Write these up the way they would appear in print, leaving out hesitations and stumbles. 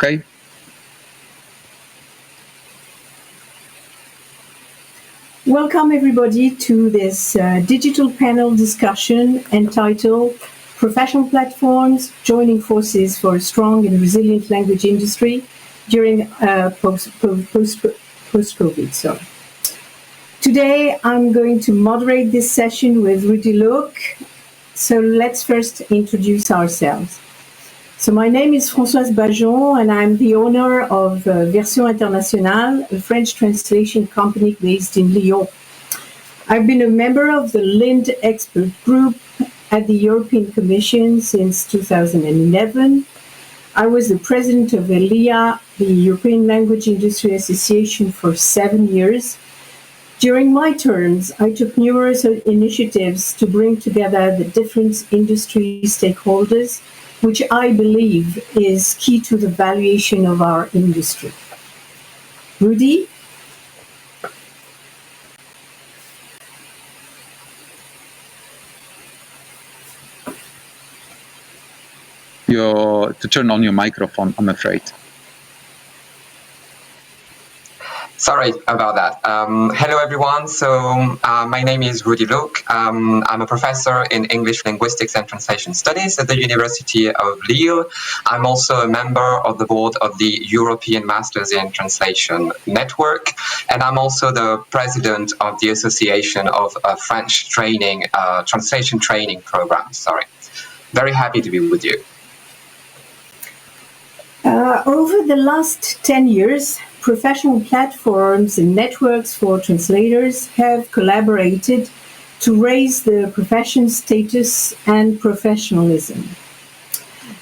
Okay. Welcome everybody to this digital panel discussion entitled Professional Platforms Joining Forces for a Strong and Resilient Language Industry during post-COVID. Today I'm going to moderate this session with Rudy LOOCK. So let's first introduce ourselves. So my name is Françoise BAJON and I'm the owner of Version Internationale, a French translation company based in Lille. I've been a member of the Lille expert group at the European Commission since 2011. I was the president of ELIA, the European Language Industry Association, for 7 years. During my terms, I took numerous initiatives to bring together the different industry stakeholders, which I believe is key to the valuation of our industry. Rudy? To turn on your microphone, I'm afraid. Sorry about that. Hello, everyone. So my name is Rudy LOOCK. I'm a professor in English Linguistics and Translation Studies at the University of Lille. I'm also a member of the board of the European Masters in Translation Network, and I'm also the president of the Association of French Translation Training Programs. Sorry. Very happy to be with you. Over the last 10 years, professional platforms and networks for translators have collaborated to raise the profession's status and professionalism.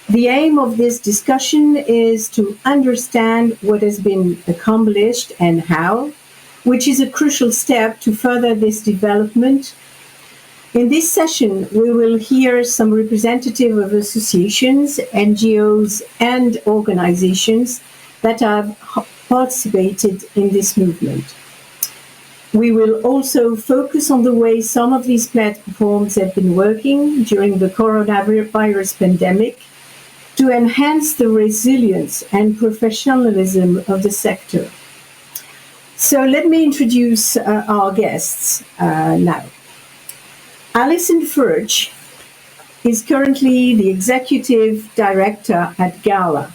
The aim of this discussion is to understand what has been accomplished and how, which is a crucial step to further this development. In this session, we will hear some representatives of associations, NGOs, and organizations that have participated in this movement. We will also focus on the way some of these platforms have been working during the coronavirus pandemic to enhance the resilience and professionalism of the sector. So let me introduce our guests now. Allison FERCH is currently the executive director at Gala,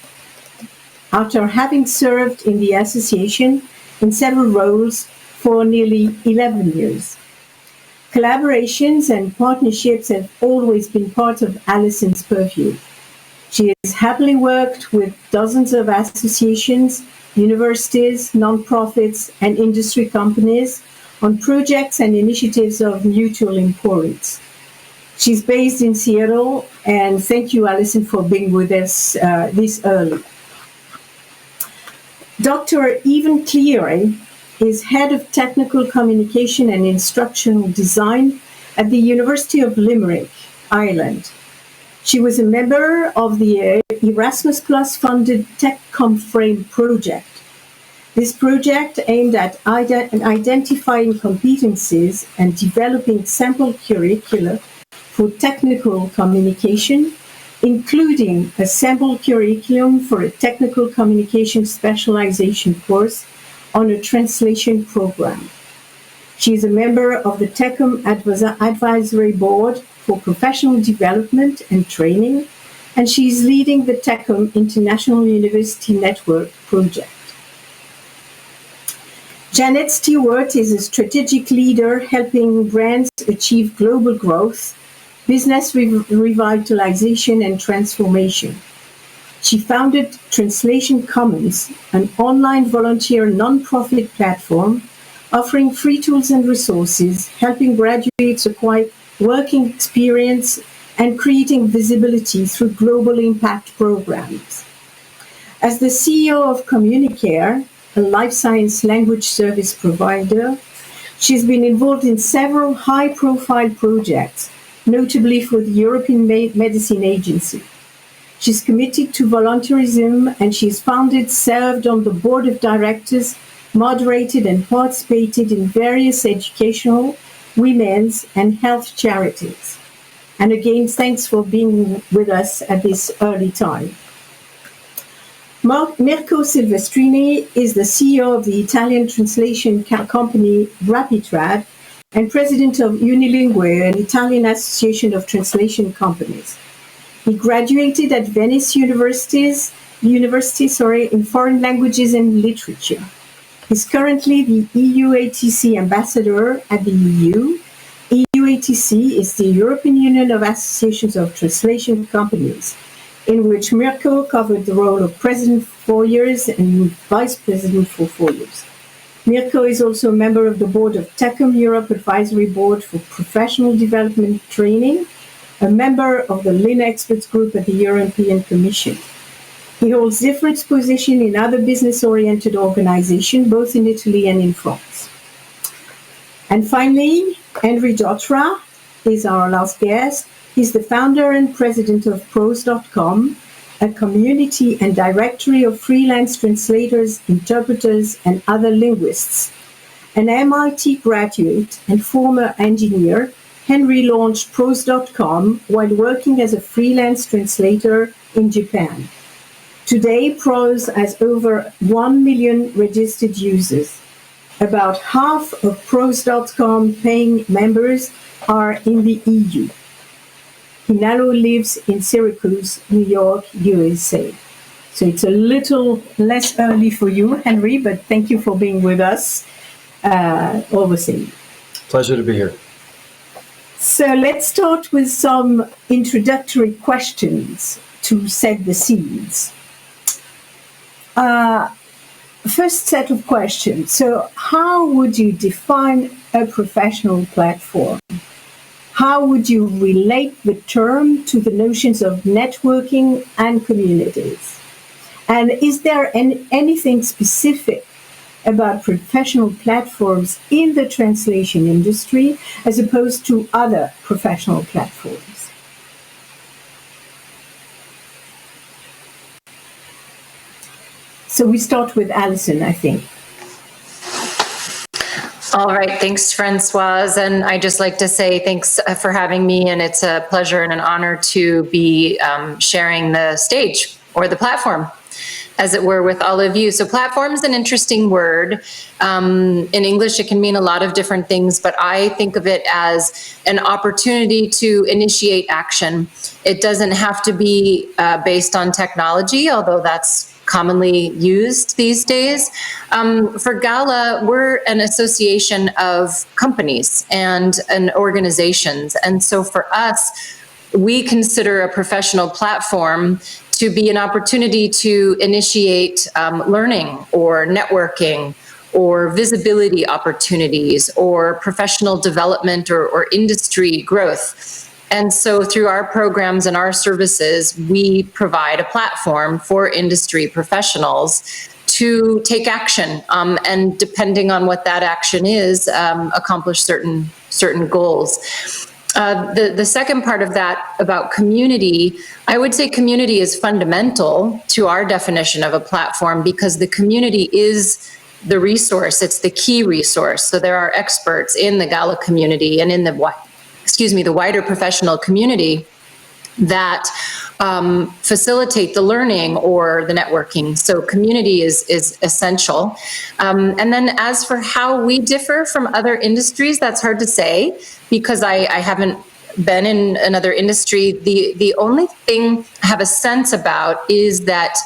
after having served in the association in several roles for nearly 11 years. Collaborations and partnerships have always been part of Allison's purview. She has happily worked with dozens of associations, universities, non-profits, and industry companies on projects and initiatives of mutual importance. She's based in Seattle, and thank you, Allison, for being with us this early. Dr. Yvonne CLEARY is Head of Technical Communication and Instructional Design at the University of Limerick, Ireland. She was a member of the Erasmus Plus funded TEKOM Frame project. This project aimed at identifying competencies and developing sample curricula for technical communication, including a sample curriculum for a technical communication specialization course on a translation program. She is a member of the TEKOM Advisory Board for Professional Development and Training, and she is leading the TEKOM International University Network project. Jeannette STEWART is a strategic leader helping brands achieve global growth, business revitalization, and transformation. She founded Translation Commons, an online volunteer non-profit platform offering free tools and resources, helping graduates acquire working experience and creating visibility through global impact programs. As the CEO of Communicare, a life science language service provider, she's been involved in several high-profile projects, notably for the European Medicine Agency. She's committed to volunteerism, and she's served on the board of directors, moderated and participated in various educational, women's, and health charities. And again, thanks for being with us at this early time. Mirko Silvestrini is the CEO of the Italian translation company Rapitrad and president of Unilingue, an Italian association of translation companies. He graduated at Venice University in foreign languages and literature. He's currently the EUATC ambassador at the EU. EUATC is the European Union of Associations of Translation Companies, in which Mirko covered the role of president for 4 years and vice president for 4 years. Mirko is also a member of the board of TEKOM Europe Advisory Board for Professional Development Training, a member of the Lille Experts Group at the European Commission. He holds different positions in other business-oriented organizations, both in Italy and in France. And finally, Henry DOTTERER is our last guest. He's the founder and president of prose.com, a community and directory of freelance translators, interpreters, and other linguists. An MIT graduate and former engineer, Henry launched prose.com while working as a freelance translator in Japan. Today, Prose has over 1 million registered users. About half of prose.com paying members are in the EU. He now lives in Syracuse, New York, USA. So it's a little less early for you, Henry, but thank you for being with us overseas. Pleasure to be here. So let's start with some introductory questions to set the scenes. First set of questions. So how would you define a professional platform? How would you relate the term to the notions of networking and communities? And is there anything specific about professional platforms in the translation industry as opposed to other professional platforms? So we start with Allison, I think. All right, thanks, Françoise. And I just like to say thanks for having me. And it's a pleasure and an honor to be sharing the stage or the platform, as it were, with all of you. So platform is an interesting word. In English, it can mean a lot of different things, but I think of it as an opportunity to initiate action. It doesn't have to be based on technology, although that's commonly used these days. For Gala, we're an association of companies and organizations. And so for us, we consider a professional platform to be an opportunity to initiate learning or networking or visibility opportunities or professional development or industry growth. And so through our programs and our services, we provide a platform for industry professionals to take action and, depending on what that action is, accomplish certain goals. The second part of that about community, I would say community is fundamental to our definition of a platform because the community is the resource. It's the key resource. So there are experts in the Gala community and in the wider professional community that facilitate the learning or the networking. So community is essential. And then as for how we differ from other industries, that's hard to say because I haven't been in another industry. The only thing I have a sense about is that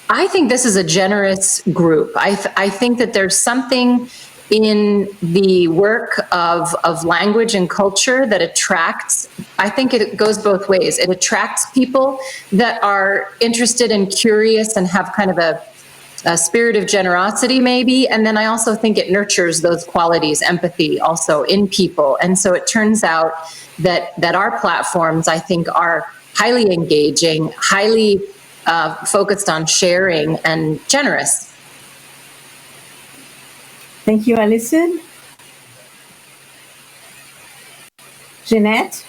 I think this is a generous group. I think that there's something in the work of language and culture that attracts, I think it goes both ways. It attracts people that are interested and curious and have kind of a spirit of generosity maybe. And then I also think it nurtures those qualities, empathy also in people. And so it turns out that our platforms, I think, are highly engaging, highly focused on sharing and generous. Thank you, Allison. Jeannette?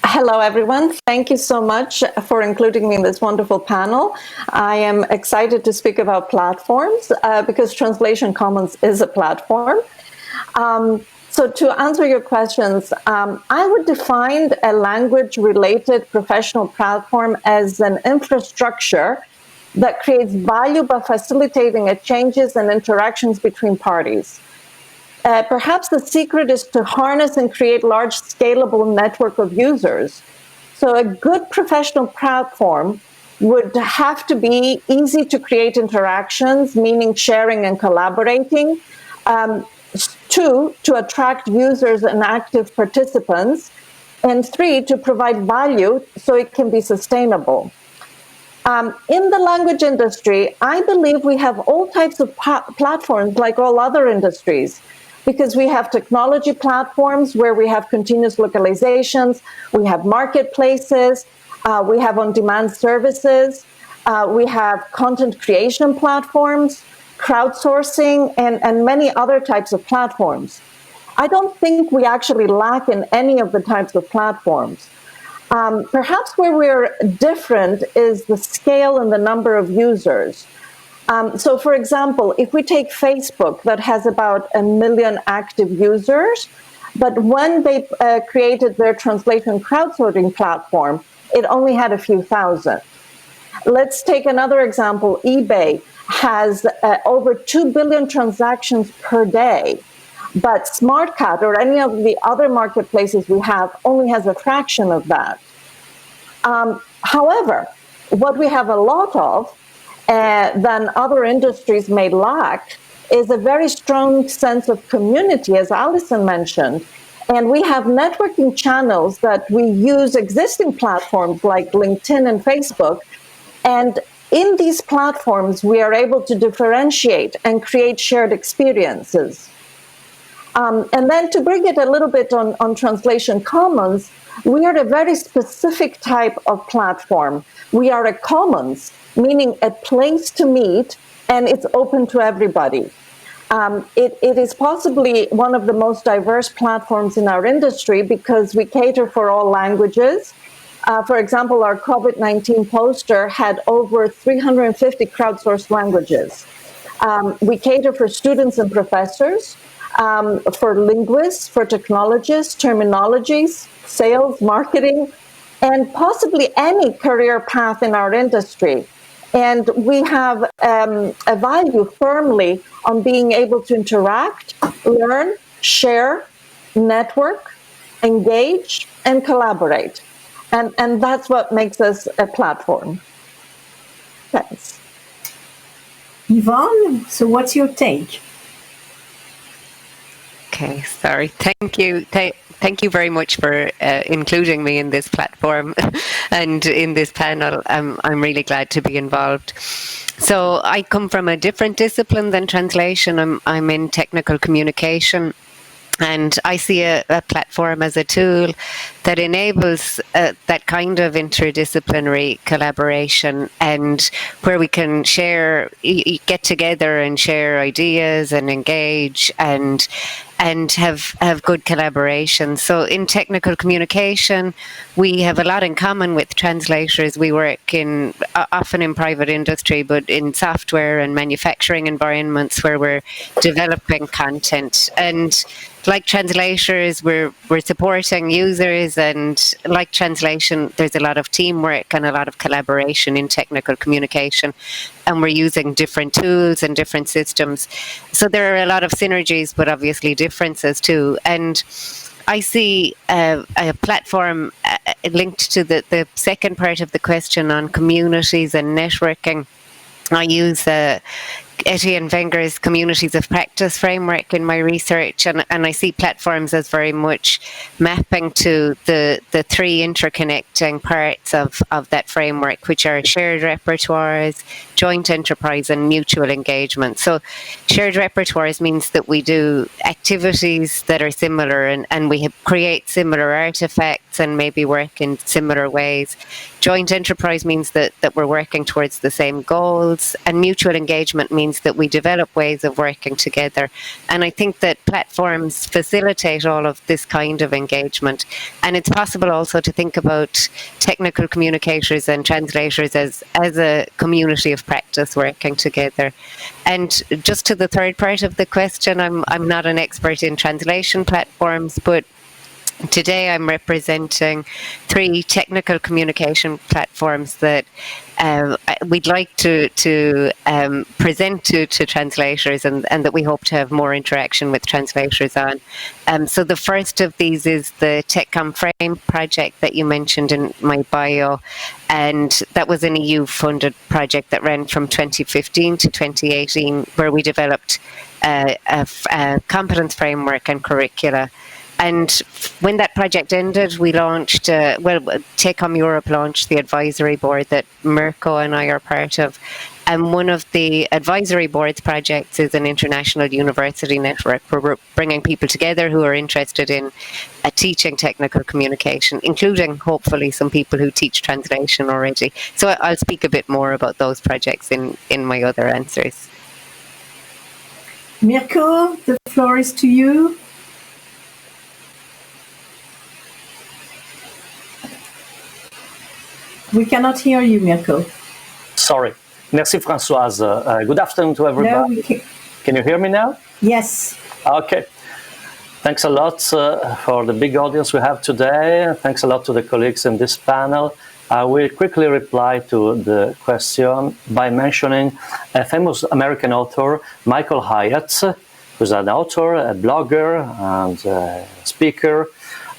Hello, everyone. Thank you so much for including me in this wonderful panel. I am excited to speak about platforms because Translation Commons is a platform. So to answer your questions, I would define a language-related professional platform as an infrastructure that creates value by facilitating exchanges and interactions between parties. Perhaps the secret is to harness and create large scalable network of users. So a good professional platform would have to be easy to create interactions, meaning sharing and collaborating. 2, to attract users and active participants. And 3, to provide value so it can be sustainable. In the language industry, I believe we have all types of platforms like all other industries, because we have technology platforms where we have continuous localizations, we have marketplaces, we have on-demand services, we have content creation platforms, crowdsourcing, and many other types of platforms. I don't think we actually lack in any of the types of platforms. Perhaps where we're different is the scale and the number of users. So for example, if we take Facebook that has about 1 million active users, but when they created their translation crowdsourcing platform, it only had a few thousand. Let's take another example. eBay has over 2 billion transactions per day, but SmartCat or any of the other marketplaces we have only has a fraction of that. However, what we have a lot of than other industries may lack is a very strong sense of community, as Allison mentioned. And we have networking channels that we use existing platforms like LinkedIn and Facebook. And in these platforms, we are able to differentiate and create shared experiences. And then to bring it a little bit on Translation Commons, we are a very specific type of platform. We are a commons, meaning a place to meet, and it's open to everybody. It is possibly one of the most diverse platforms in our industry because we cater for all languages. For example, our COVID-19 poster had over 350 crowdsourced languages. We cater for students and professors, for linguists, for technologists, terminologies, sales, marketing, and possibly any career path in our industry. And we have a value firmly on being able to interact, learn, share, network, engage, and collaborate. And that's what makes us a platform. Thanks. Yvonne, so what's your take? Okay, sorry. Thank you. Thank you very much for including me in this platform and in this panel. I'm really glad to be involved. So I come from a different discipline than translation. I'm in technical communication. And I see a platform as a tool that enables that kind of interdisciplinary collaboration, and where we can share, get together and share ideas and engage and have good collaboration. So in technical communication, we have a lot in common with translators. We work often in private industry, but in software and manufacturing environments where we're developing content. And like translators, we're supporting users, and like translation, there's a lot of teamwork and a lot of collaboration in technical communication, and we're using different tools and different systems. So there are a lot of synergies, but obviously differences too. And I see a platform linked to the second part of the question on communities and networking. I use Etienne Wenger's Communities of Practice framework in my research, and I see platforms as very much mapping to the three interconnecting parts of that framework, which are shared repertoires, joint enterprise, and mutual engagement. So shared repertoires means that we do activities that are similar, and we create similar artifacts thoughts and maybe work in similar ways. Joint enterprise means that we're working towards the same goals, and mutual engagement means that we develop ways of working together. And I think that platforms facilitate all of this kind of engagement. And it's possible also to think about technical communicators and translators as a community of practice working together. And just to the third part of the question, I'm not an expert in translation platforms, but today I'm representing 3 technical communication platforms that we'd like to present to translators and that we hope to have more interaction with translators on. So the first of these is the TEKOM Frame project that you mentioned in my bio, and that was an EU-funded project that ran from 2015 to 2018, where we developed a competence framework and curricula. And when that project ended, we launched, TEKOM Europe launched the advisory board that Mirko and I are part of. And one of the advisory board's projects is an international university network where we're bringing people together who are interested in teaching technical communication, including hopefully some people who teach translation already. So I'll speak a bit more about those projects in my other answers. Mirko, the floor is to you. We cannot hear you, Mirko. Sorry. Merci, Françoise. Good afternoon to everybody. No, Can you hear me now? Yes. Okay. Thanks a lot for the big audience we have today. Thanks a lot to the colleagues in this panel. I will quickly reply to the question by mentioning a famous American author, Michael Hyatt, who's an author, a blogger, and a speaker,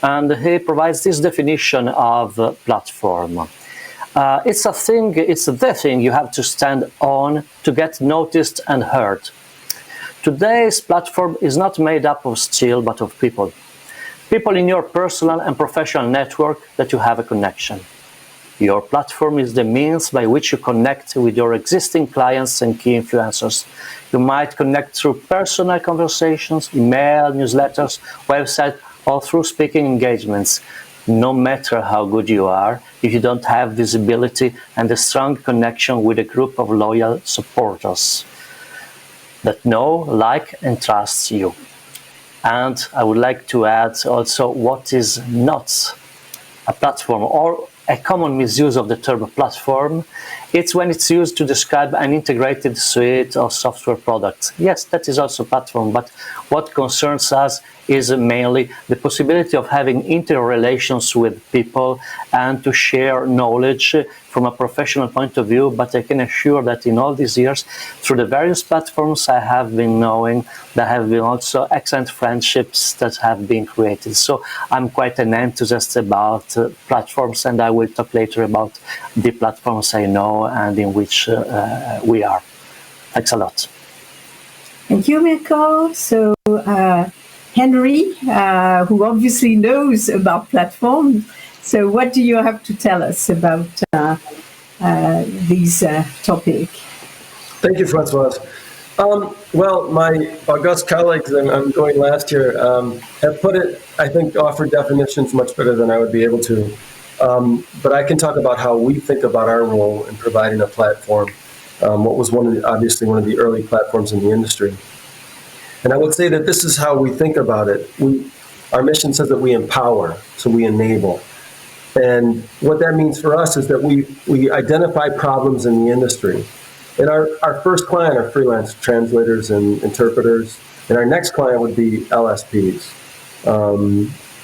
and he provides this definition of platform. It's the thing you have to stand on to get noticed and heard. Today's platform is not made up of steel, but of people. People in your personal and professional network that you have a connection. Your platform is the means by which you connect with your existing clients and key influencers. You might connect through personal conversations, email, newsletters, website, or through speaking engagements. No matter how good you are, if you don't have visibility and a strong connection with a group of loyal supporters that know, like, and trust you. And I would like to add also what is not a platform or a common misuse of the term platform. It's when it's used to describe an integrated suite of software products. Yes, that is also platform, but what concerns us is mainly the possibility of having interrelations with people and to share knowledge from a professional point of view. But I can assure that in all these years, through the various platforms I have been knowing, there have been also excellent friendships that have been created. So I'm quite an enthusiast about platforms, and I will talk later about the platforms I know and in which we are. Thanks a lot. Thank you, Mirko. So, Henry, who obviously knows about platforms, so what do you have to tell us about these topic? Thank you, Françoise. Well, my august colleagues, and I'm going last here, have put it, I think, offered definitions much better than I would be able to. But I can talk about how we think about our role in providing a platform, what was obviously one of the early platforms in the industry. And I would say that this is how we think about it. Our mission says that we empower, so we enable. And what that means for us is that we identify problems in the industry. And our first client are freelance translators and interpreters. And our next client would be LSPs,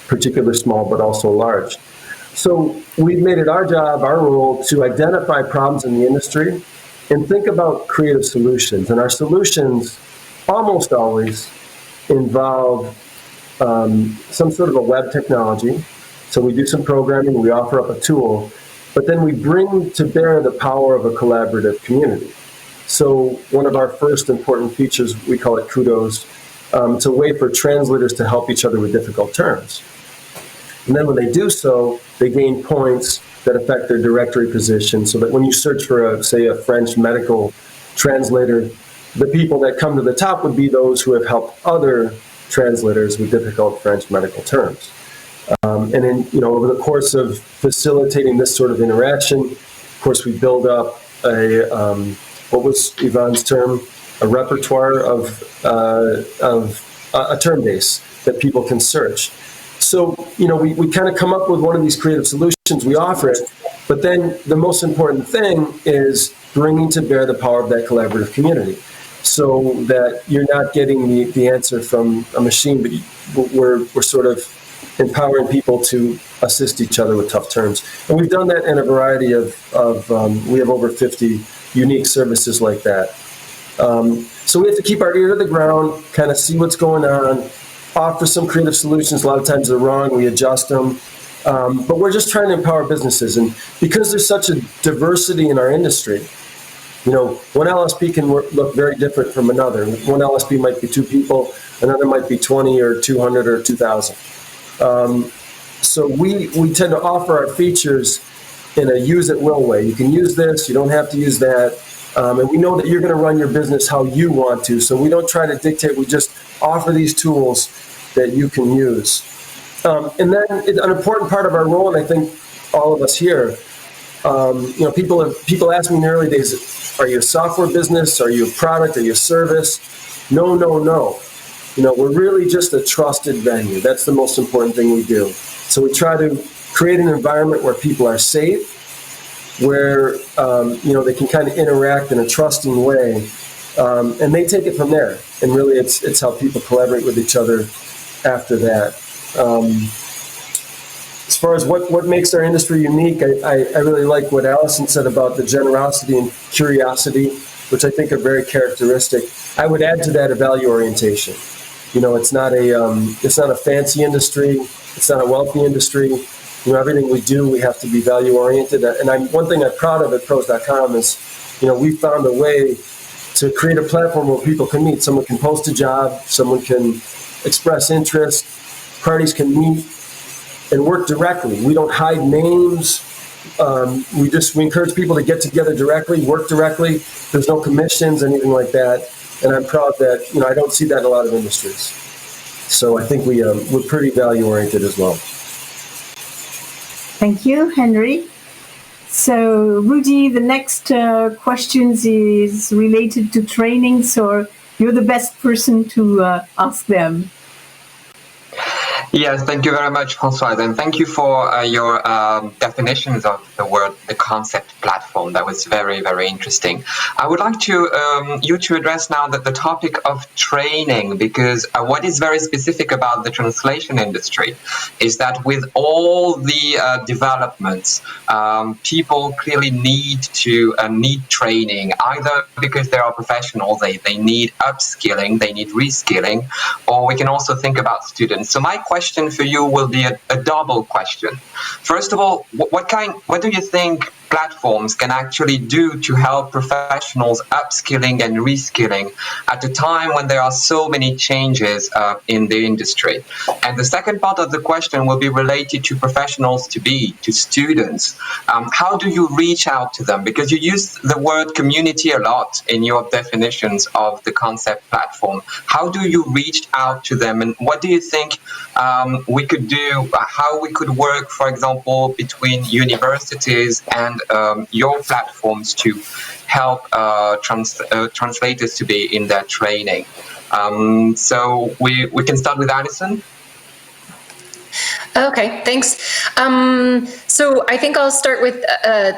particularly small but also large. So we've made it our job, our role, to identify problems in the industry and think about creative solutions. And our solutions almost always involve some sort of a web technology. So we do some programming, we offer up a tool, but then we bring to bear the power of a collaborative community. So one of our first important features, we call it Kudos. It's a way for translators to help each other with difficult terms. And then when they do so, they gain points that affect their directory position, so that when you search for, say, a French medical translator, the people that come to the top would be those who have helped other translators with difficult French medical terms. And then, over the course of facilitating this sort of interaction, of course, we build up what was Yvonne's term, a repertoire of a term base that people can search. So, we kind of come up with one of these creative solutions, we offer it, but then the most important thing is bringing to bear the power of that collaborative community, so that you're not getting the answer from a machine, but we're sort of empowering people to assist each other with tough terms. And we've done that in a variety of we have over 50 unique services like that. So we have to keep our ear to the ground, kind of see what's going on, offer some creative solutions. A lot of times they're wrong, we adjust them. But we're just trying to empower businesses. And because there's such a diversity in our industry, one LSP can look very different from another. One LSP might be 2 people, another might be 20 or 200 or 2,000. So we tend to offer our features in a use-at-will way. You can use this, you don't have to use that. And we know that you're going to run your business how you want to. So we don't try to dictate, we just offer these tools that you can use. And then an important part of our role, and I think all of us here, people ask me in the early days, are you a software business? Are you a product? Are you a service? No. We're really just a trusted venue. That's the most important thing we do. So we try to create an environment where people are safe, where they can kind of interact in a trusting way, and they take it from there. And really, it's how people collaborate with each other after that. As far as what makes our industry unique, I really like what Allison said about the generosity and curiosity, which I think are very characteristic. I would add to that a value orientation. It's not a fancy industry. It's not a wealthy industry. Everything we do, we have to be value oriented. And one thing I'm proud of at pros.com is, we found a way to create a platform where people can meet. Someone can post a job, someone can express interest, parties can meet and work directly. We don't hide names. We encourage people to get together directly, work directly. There's no commissions, anything like that. And I'm proud that, I don't see that in a lot of industries. So I think we're pretty value oriented as well. Thank you, Henry. So, Rudy, the next questions is related to training, so you're the best person to ask them. Yes, thank you very much, Françoise, and thank you for your definitions of the concept platform. That was very, very interesting. I would like you to address now the topic of training, because what is very specific about the translation industry is that with all the developments, people clearly need training, either because they are professionals, they need upskilling, they need reskilling, or we can also think about students. So my question for you will be a double question. First of all, what do you think platforms can actually do to help professionals upskilling and reskilling at a time when there are so many changes in the industry? And the second part of the question will be related to professionals to students. How do you reach out to them? Because you use the word community a lot in your definitions of the concept platform. How do you reach out to them, and what do you think we could do, how we could work, for example, between universities and your platforms to help translators to be in their training? So we can start with Allison. Okay, thanks. So I think I'll start with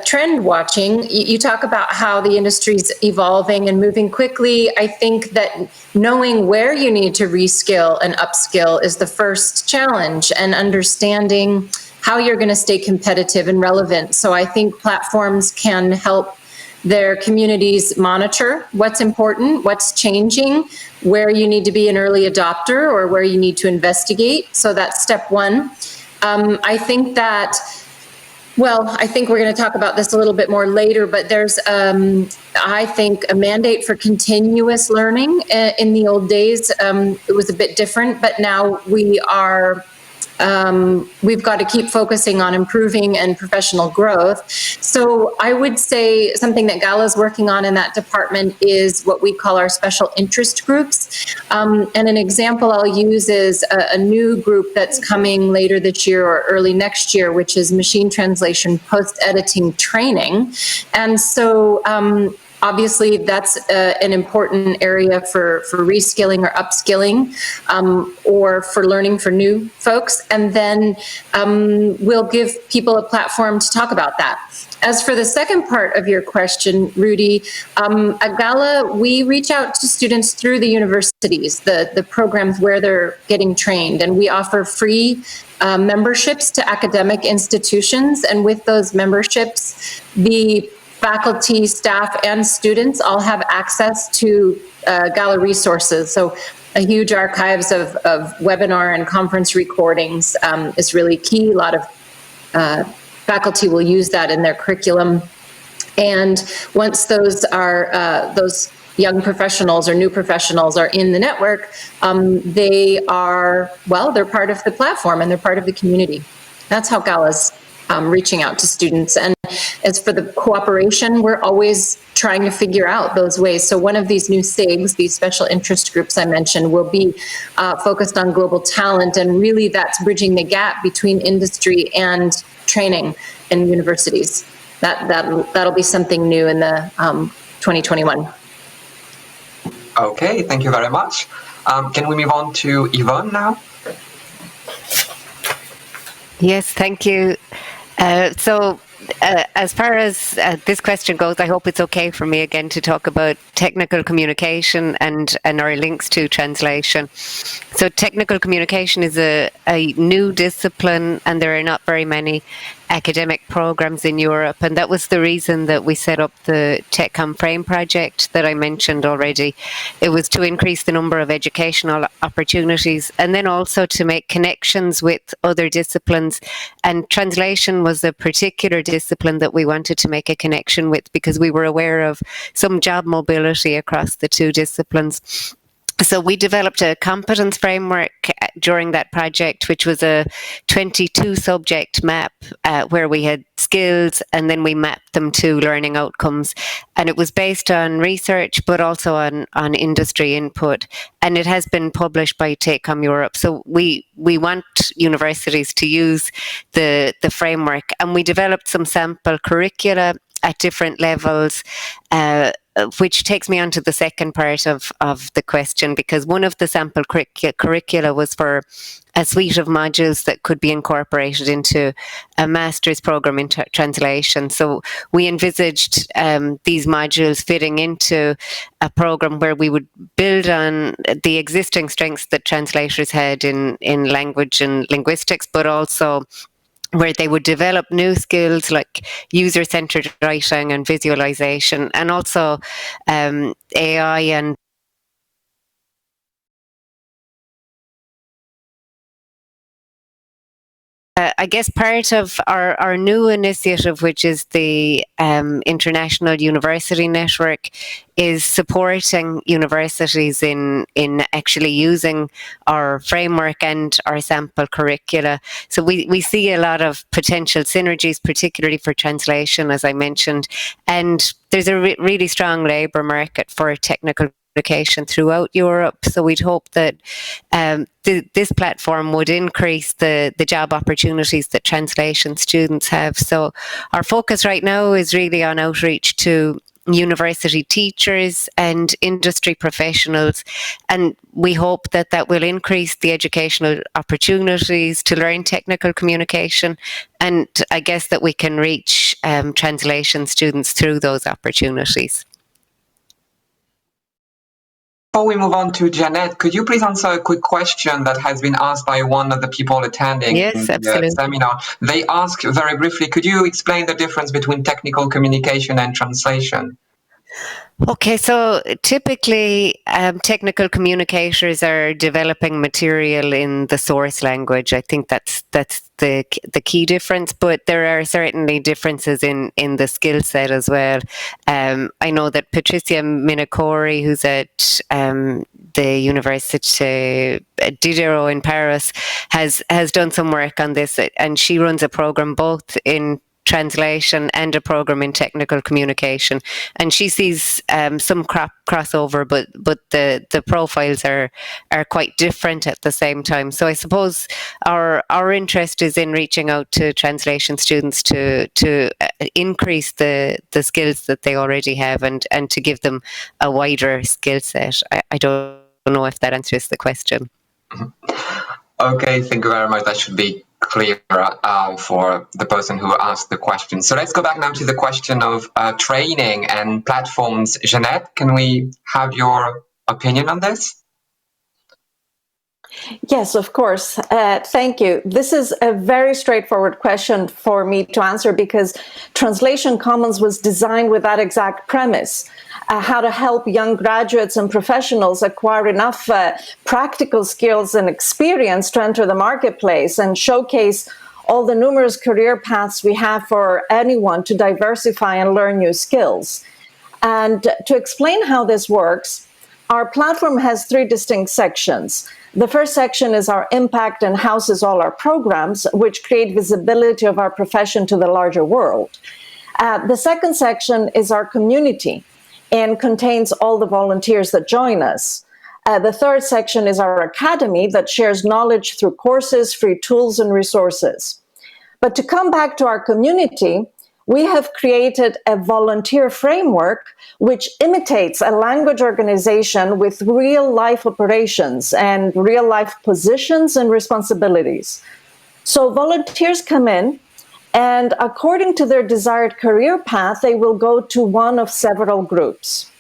trend watching. You talk about how the industry's evolving and moving quickly. I think that knowing where you need to reskill and upskill is the first challenge, and understanding how you're going to stay competitive and relevant. So I think platforms can help their communities monitor what's important, what's changing, where you need to be an early adopter or where you need to investigate. So that's step one. I think that, I think we're going to talk about this a little bit more later, but there's, I think, a mandate for continuous learning. In the old days, it was a bit different, but now we are we've got to keep focusing on improving and professional growth. So I would say something that Gala is working on in that department is what we call our special interest groups. And an example I'll use is a new group that's coming later this year or early next year, which is machine translation post-editing training. And so obviously, that's an important area for reskilling or upskilling, or for learning for new folks. And then we'll give people a platform to talk about that. As for the second part of your question, Rudy, at Gala, we reach out to students through the universities, the programs where they're getting trained, and we offer free memberships to academic institutions. And with those memberships, the faculty, staff, and students all have access to Gala resources. So a huge archives of webinar and conference recordings is really key. A lot of faculty will use that in their curriculum. And once those young professionals or new professionals are in the network, they're part of the platform and they're part of the community. That's how Gala's reaching out to students. And as for the cooperation, we're always trying to figure out those ways. So one of these new SIGs, these special interest groups I mentioned, will be focused on global talent, and really that's bridging the gap between industry and training in universities. That'll be something new in the 2021. Okay, thank you very much. Can we move on to Yvonne now? Yes, thank you. As far as this question goes, I hope it's okay for me again to talk about technical communication and our links to translation. So technical communication is a new discipline, and there are not very many academic programs in Europe, and that was the reason that we set up the TEKOM Frame project that I mentioned already. It was to increase the number of educational opportunities, and then also to make connections with other disciplines. And translation was a particular discipline that we wanted to make a connection with, because we were aware of some job mobility across the two disciplines. So we developed a competence framework during that project, which was a 22 subject map where we had skills and then we mapped them to learning outcomes. And it was based on research, but also on industry input. And it has been published by TEKOM Europe. So we want universities to use the framework. And we developed some sample curricula at different levels, which takes me on to the second part of the question, because one of the sample curricula was for a suite of modules that could be incorporated into a master's program in translation. So we envisaged these modules fitting into a program where we would build on the existing strengths that translators had in language and linguistics, but also where they would develop new skills like user-centered writing and visualization, and also AI and I guess part of our new initiative, which is the International University Network, is supporting universities in actually using our framework and our sample curricula. So we see a lot of potential synergies, particularly for translation, as I mentioned, and there's a really strong labour market for technical communication throughout Europe. So we'd hope that this platform would increase the job opportunities that translation students have. So our focus right now is really on outreach to university teachers and industry professionals, and we hope that that will increase the educational opportunities to learn technical communication, and I guess that we can reach translation students through those opportunities. Before we move on to Jeannette, could you please answer a quick question that has been asked by one of the people attending the seminar? They ask very briefly, could you explain the difference between technical communication and translation? Okay, so typically technical communicators are developing material in the source language. I think that's the key difference, but there are certainly differences in the skill set as well. I know that Patricia Minacori, who's at the Université Diderot in Paris has done some work on this, and she runs a program both in translation and a program in technical communication, and she sees some crossover, but the profiles are quite different at the same time. So I suppose our interest is in reaching out to translation students to increase the skills that they already have, and to give them a wider skill set. I don't know if that answers the question. Okay, thank you very much. That should be clear for the person who asked the question. So let's go back now to the question of training and platforms. Jeannette, can we have your opinion on this? Yes, of course. Thank you. This is a very straightforward question for me to answer, because Translation Commons was designed with that exact premise. How to help young graduates and professionals acquire enough practical skills and experience to enter the marketplace and showcase all the numerous career paths we have for anyone to diversify and learn new skills. And to explain how this works, our platform has 3 distinct sections. The first section is our impact and houses all our programs, which create visibility of our profession to the larger world. The second section is our community, and contains all the volunteers that join us. The third section is our academy that shares knowledge through courses, free tools, and resources. But to come back to our community, we have created a volunteer framework which imitates a language organization with real-life operations and real-life positions and responsibilities. So volunteers come in, and according to their desired career path, they will go to one of several groups.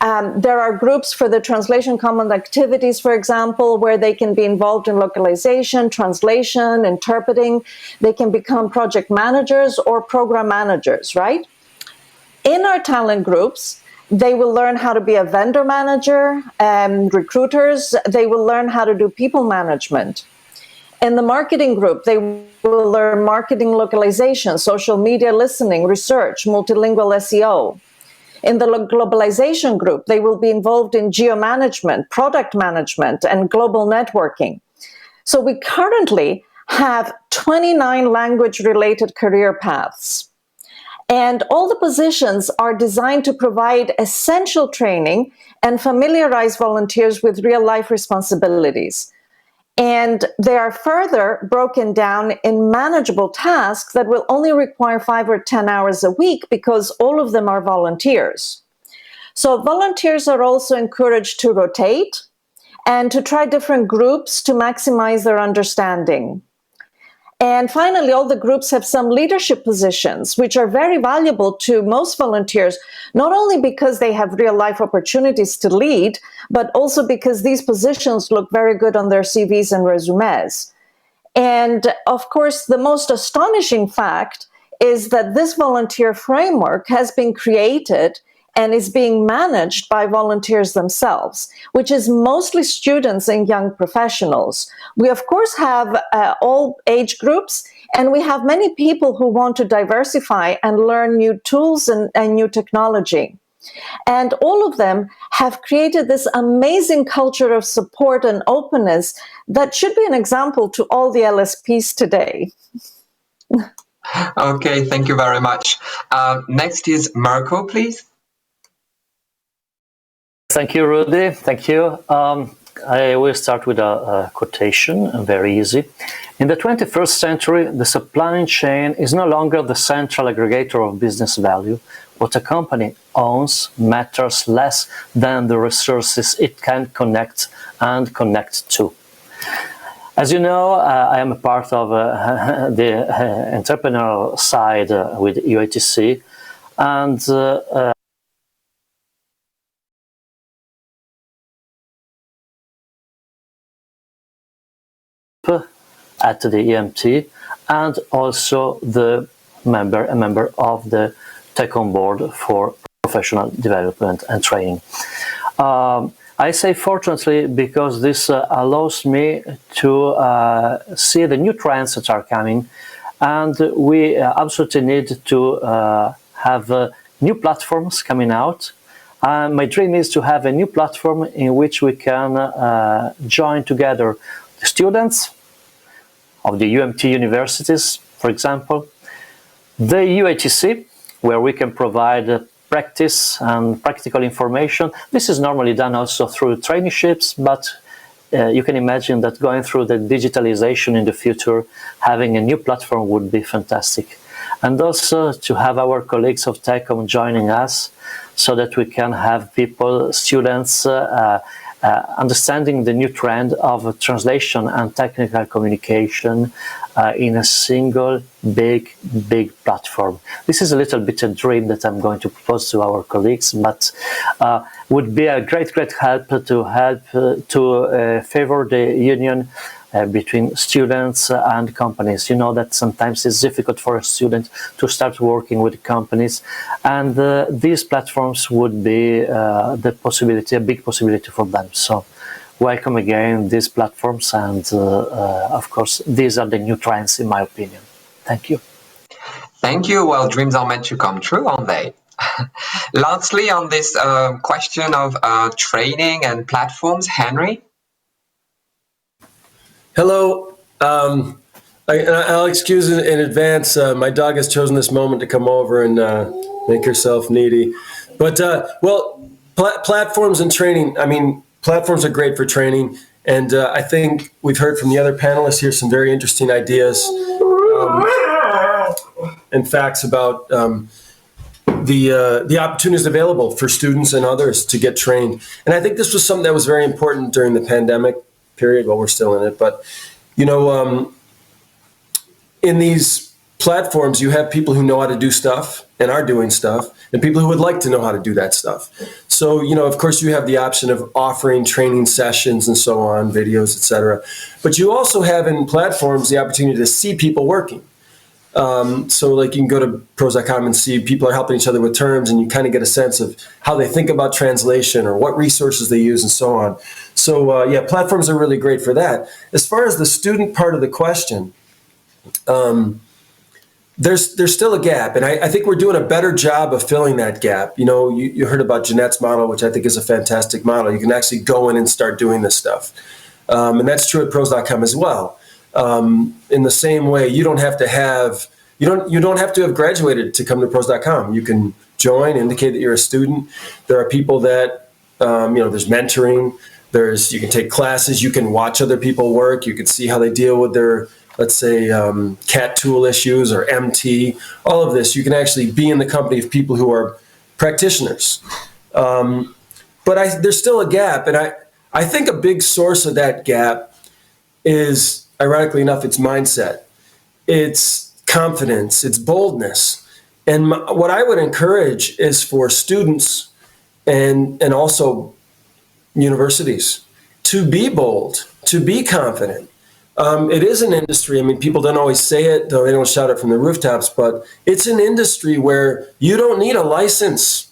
There are groups for the Translation Commons activities, for example, where they can be involved in localization, translation, interpreting. They can become project managers or program managers, right? In our talent groups, they will learn how to be a vendor manager and recruiters. They will learn how to do people management. In the marketing group, they will learn marketing localization, social media listening, research, multilingual SEO. In the globalization group, they will be involved in geo-management, product management, and global networking. So we currently have 29 language-related career paths. And all the positions are designed to provide essential training and familiarize volunteers with real-life responsibilities. And they are further broken down in manageable tasks that will only require 5 or 10 hours a week, because all of them are volunteers. So volunteers are also encouraged to rotate and to try different groups to maximize their understanding. And finally, all the groups have some leadership positions, which are very valuable to most volunteers, not only because they have real-life opportunities to lead, but also because these positions look very good on their CVs and resumes. And of course, the most astonishing fact is that this volunteer framework has been created and is being managed by volunteers themselves, which is mostly students and young professionals. We, of course, have all age groups, and we have many people who want to diversify and learn new tools and new technology. And all of them have created this amazing culture of support and openness that should be an example to all the LSPs today. Okay, thank you very much. Next is Mirko, please. Thank you, Rudy. Thank you. I will start with a quotation, very easy. In the 21st century, the supply chain is no longer the central aggregator of business value. What a company owns matters less than the resources it can connect and connect to. As you know, I am a part of the entrepreneurial side with EUATC, and at the EMT, and also a member of the TEKOM board for professional development and training. I say fortunately because this allows me to see the new trends that are coming, and we absolutely need to have new platforms coming out My dream is to have a new platform in which we can join together the students of the UMT universities, for example, the EUATC, where we can provide practice and practical information. This is normally done also through traineeships, but you can imagine that going through the digitalization in the future, having a new platform would be fantastic. And also to have our colleagues of TEKOM joining us so that we can have people, students, understanding the new trend of translation and technical communication in a single big platform. This is a little bit a dream that I'm going to propose to our colleagues, but would be a great help to favor the union between students and companies. You know that sometimes it's difficult for a student to start working with companies, and these platforms would be the possibility, a big possibility for them. So welcome again these platforms, and of course these are the new trends in my opinion. Thank you. Thank you. Well, dreams are meant to come true, aren't they? Lastly, on this question of training and platforms, Henry? Hello. I'll excuse in advance. My dog has chosen this moment to come over and make herself needy. But, well, platforms and training, I mean, platforms are great for training. And I think we've heard from the other panelists here some very interesting ideas and facts about the opportunities available for students and others to get trained. And I think this was something that was very important during the pandemic period. Well, we're still in it, but you know, in these platforms, you have people who know how to do stuff and are doing stuff, and people who would like to know how to do that stuff. So, you know, of course, you have the option of offering training sessions and so on, videos, etc. But you also have in platforms the opportunity to see people working. So like you can go to pros.com and see people are helping each other with terms, and you kind of get a sense of how they think about translation or what resources they use and so on. So yeah, platforms are really great for that. As far as the student part of the question, there's still a gap, and I think we're doing a better job of filling that gap. You know, you heard about Jeannette's model, which I think is a fantastic model. You can actually go in and start doing this stuff. And that's true at pros.com as well. In the same way, you don't have to have graduated to come to pros.com. You can join, indicate that you're a student. There are people that you know, there's mentoring. You can take classes. You can watch other people work. You can see how they deal with their, let's say, CAT tool issues or MT. All of this, you can actually be in the company of people who are practitioners. But there's still a gap, and I think a big source of that gap is, ironically enough, it's mindset, it's confidence, it's boldness. And what I would encourage is for students and also universities to be bold, to be confident. It is an industry, I mean, people don't always say it, though they don't shout it from the rooftops, but it's an industry where you don't need a license.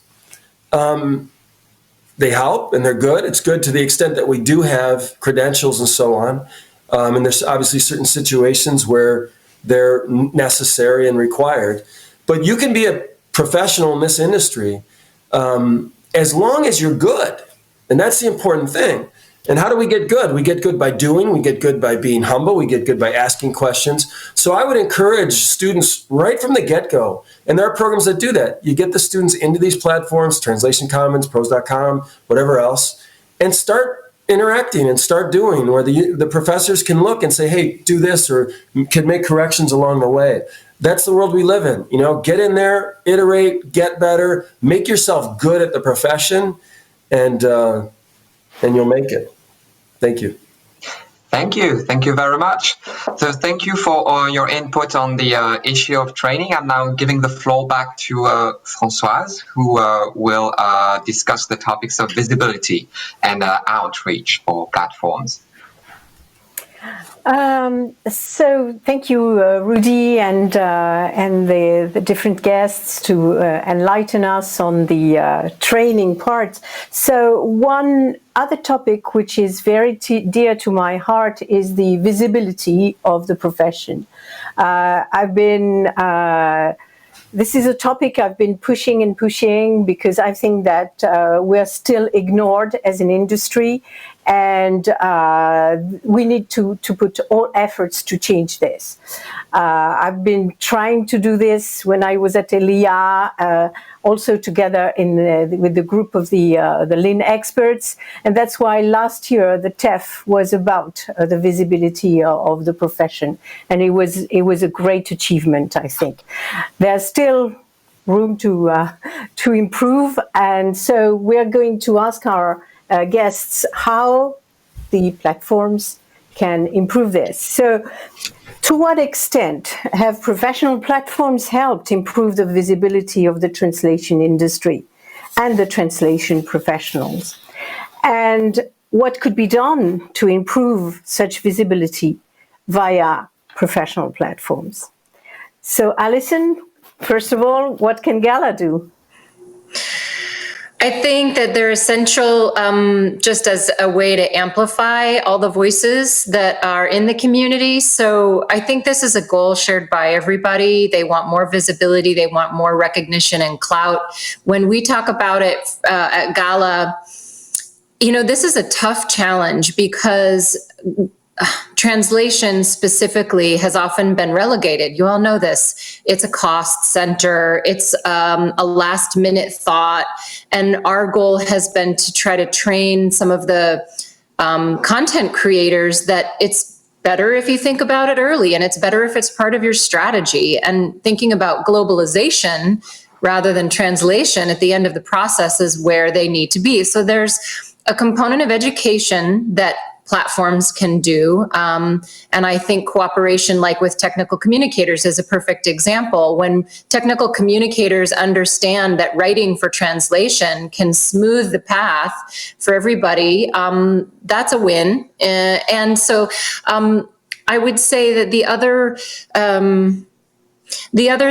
They help and they're good. It's good to the extent that we do have credentials and so on. And there's obviously certain situations where they're necessary and required. But you can be a professional in this industry as long as you're good. And that's the important thing. And how do we get good? We get good by doing. We get good by being humble. We get good by asking questions. So I would encourage students right from the get-go. And there are programs that do that. You get the students into these platforms, Translation Commons, pros.com, whatever else, and start interacting and start doing, where the professors can look and say, hey, do this, or can make corrections along the way. That's the world we live in. You know, get in there, iterate, get better, make yourself good at the profession, and you'll make it. Thank you. Thank you. Thank you very much. So thank you for your input on the issue of training. I'm now giving the floor back to Françoise, who will discuss the topics of visibility and outreach for platforms. So thank you, Rudy, and the different guests to enlighten us on the training part. So one other topic which is very dear to my heart is the visibility of the profession. I've been this is a topic I've been pushing and pushing because I think that we're still ignored as an industry, and we need to put all efforts to change this. I've been trying to do this when I was at ELIA, also together with the group of the Lille experts, and that's why last year the TEF was about the visibility of the profession, and it was a great achievement, I think. There's still room to improve, and so we're going to ask our guests how the platforms can improve this. So, to what extent have professional platforms helped improve the visibility of the translation industry and the translation professionals? And what could be done to improve such visibility via professional platforms? So, Allison, first of all, what can Gala do? I think that they're essential just as a way to amplify all the voices that are in the community. So I think this is a goal shared by everybody. They want more visibility. They want more recognition and clout. When we talk about it at Gala, this is a tough challenge because translation specifically has often been relegated. You all know this. It's a cost center. It's a last minute thought. And our goal has been to try to train some of the content creators that it's better if you think about it early, and it's better if it's part of your strategy. And thinking about globalization rather than translation at the end of the process is where they need to be. So there's a component of education that platforms can do. And I think cooperation, like with technical communicators, is a perfect example. When technical communicators understand that writing for translation can smooth the path for everybody, that's a win. And so I would say that the other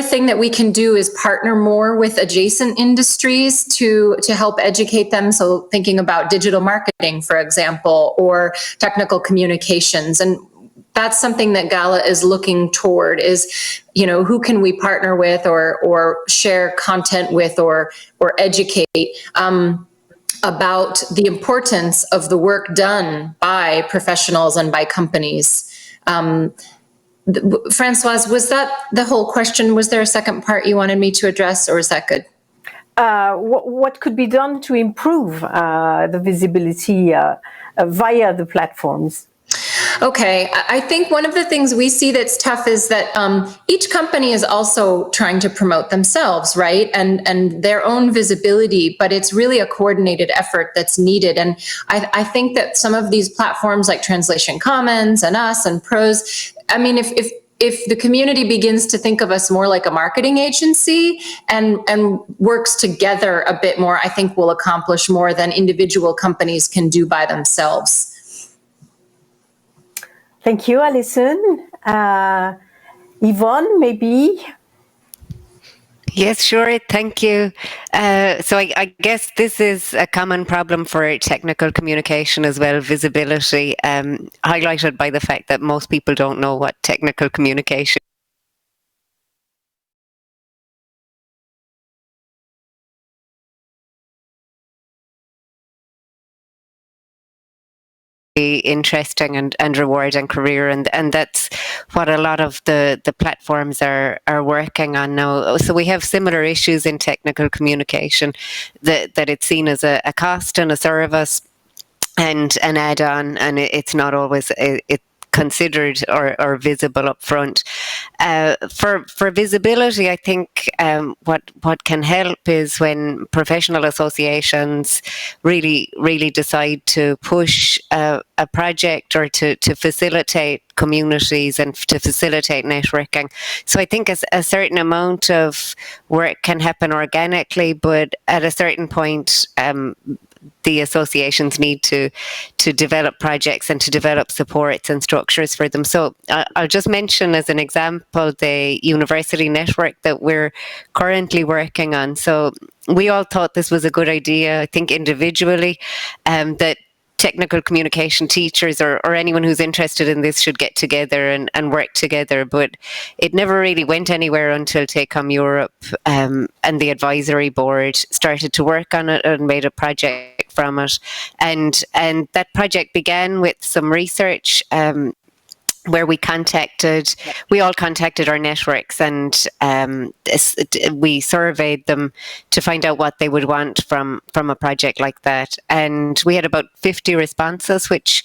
thing that we can do is partner more with adjacent industries to help educate them. So thinking about digital marketing, for example, or technical communications. And that's something that Gala is looking toward is, who can we partner with or share content with or educate about the importance of the work done by professionals and by companies. Françoise, was that the whole question? Was there a second part you wanted me to address, or is that good? What could be done to improve the visibility via the platforms? Okay, I think one of the things we see that's tough is that each company is also trying to promote themselves, right? And their own visibility, but it's really a coordinated effort that's needed. And I think that some of these platforms like Translation Commons and us and Pros, I mean, if the community begins to think of us more like a marketing agency and works together a bit more, I think we'll accomplish more than individual companies can do by themselves. Thank you, Allison. Yvonne, maybe? Yes, sure. Thank you. So I guess this is a common problem for technical communication as well, visibility, highlighted by the fact that most people don't know what technical communication interesting and rewarding career, and that's what a lot of the platforms are working on now. So we have similar issues in technical communication, that it's seen as a cost and a service and an add-on, and it's not always considered or visible up front. For visibility, I think what can help is when professional associations really decide to push a project or to facilitate communities and to facilitate networking. So I think a certain amount of work can happen organically, but at a certain point, the associations need to develop projects and to develop supports and structures for them. So I'll just mention as an example the university network that we're currently working on. So we all thought this was a good idea, I think individually, that technical communication teachers or anyone who's interested in this should get together and work together, but it never really went anywhere until TEKOM Europe and the advisory board started to work on it and made a project from it. And that project began with some research where we all contacted our networks, and we surveyed them to find out what they would want from a project like that. And we had about 50 responses, which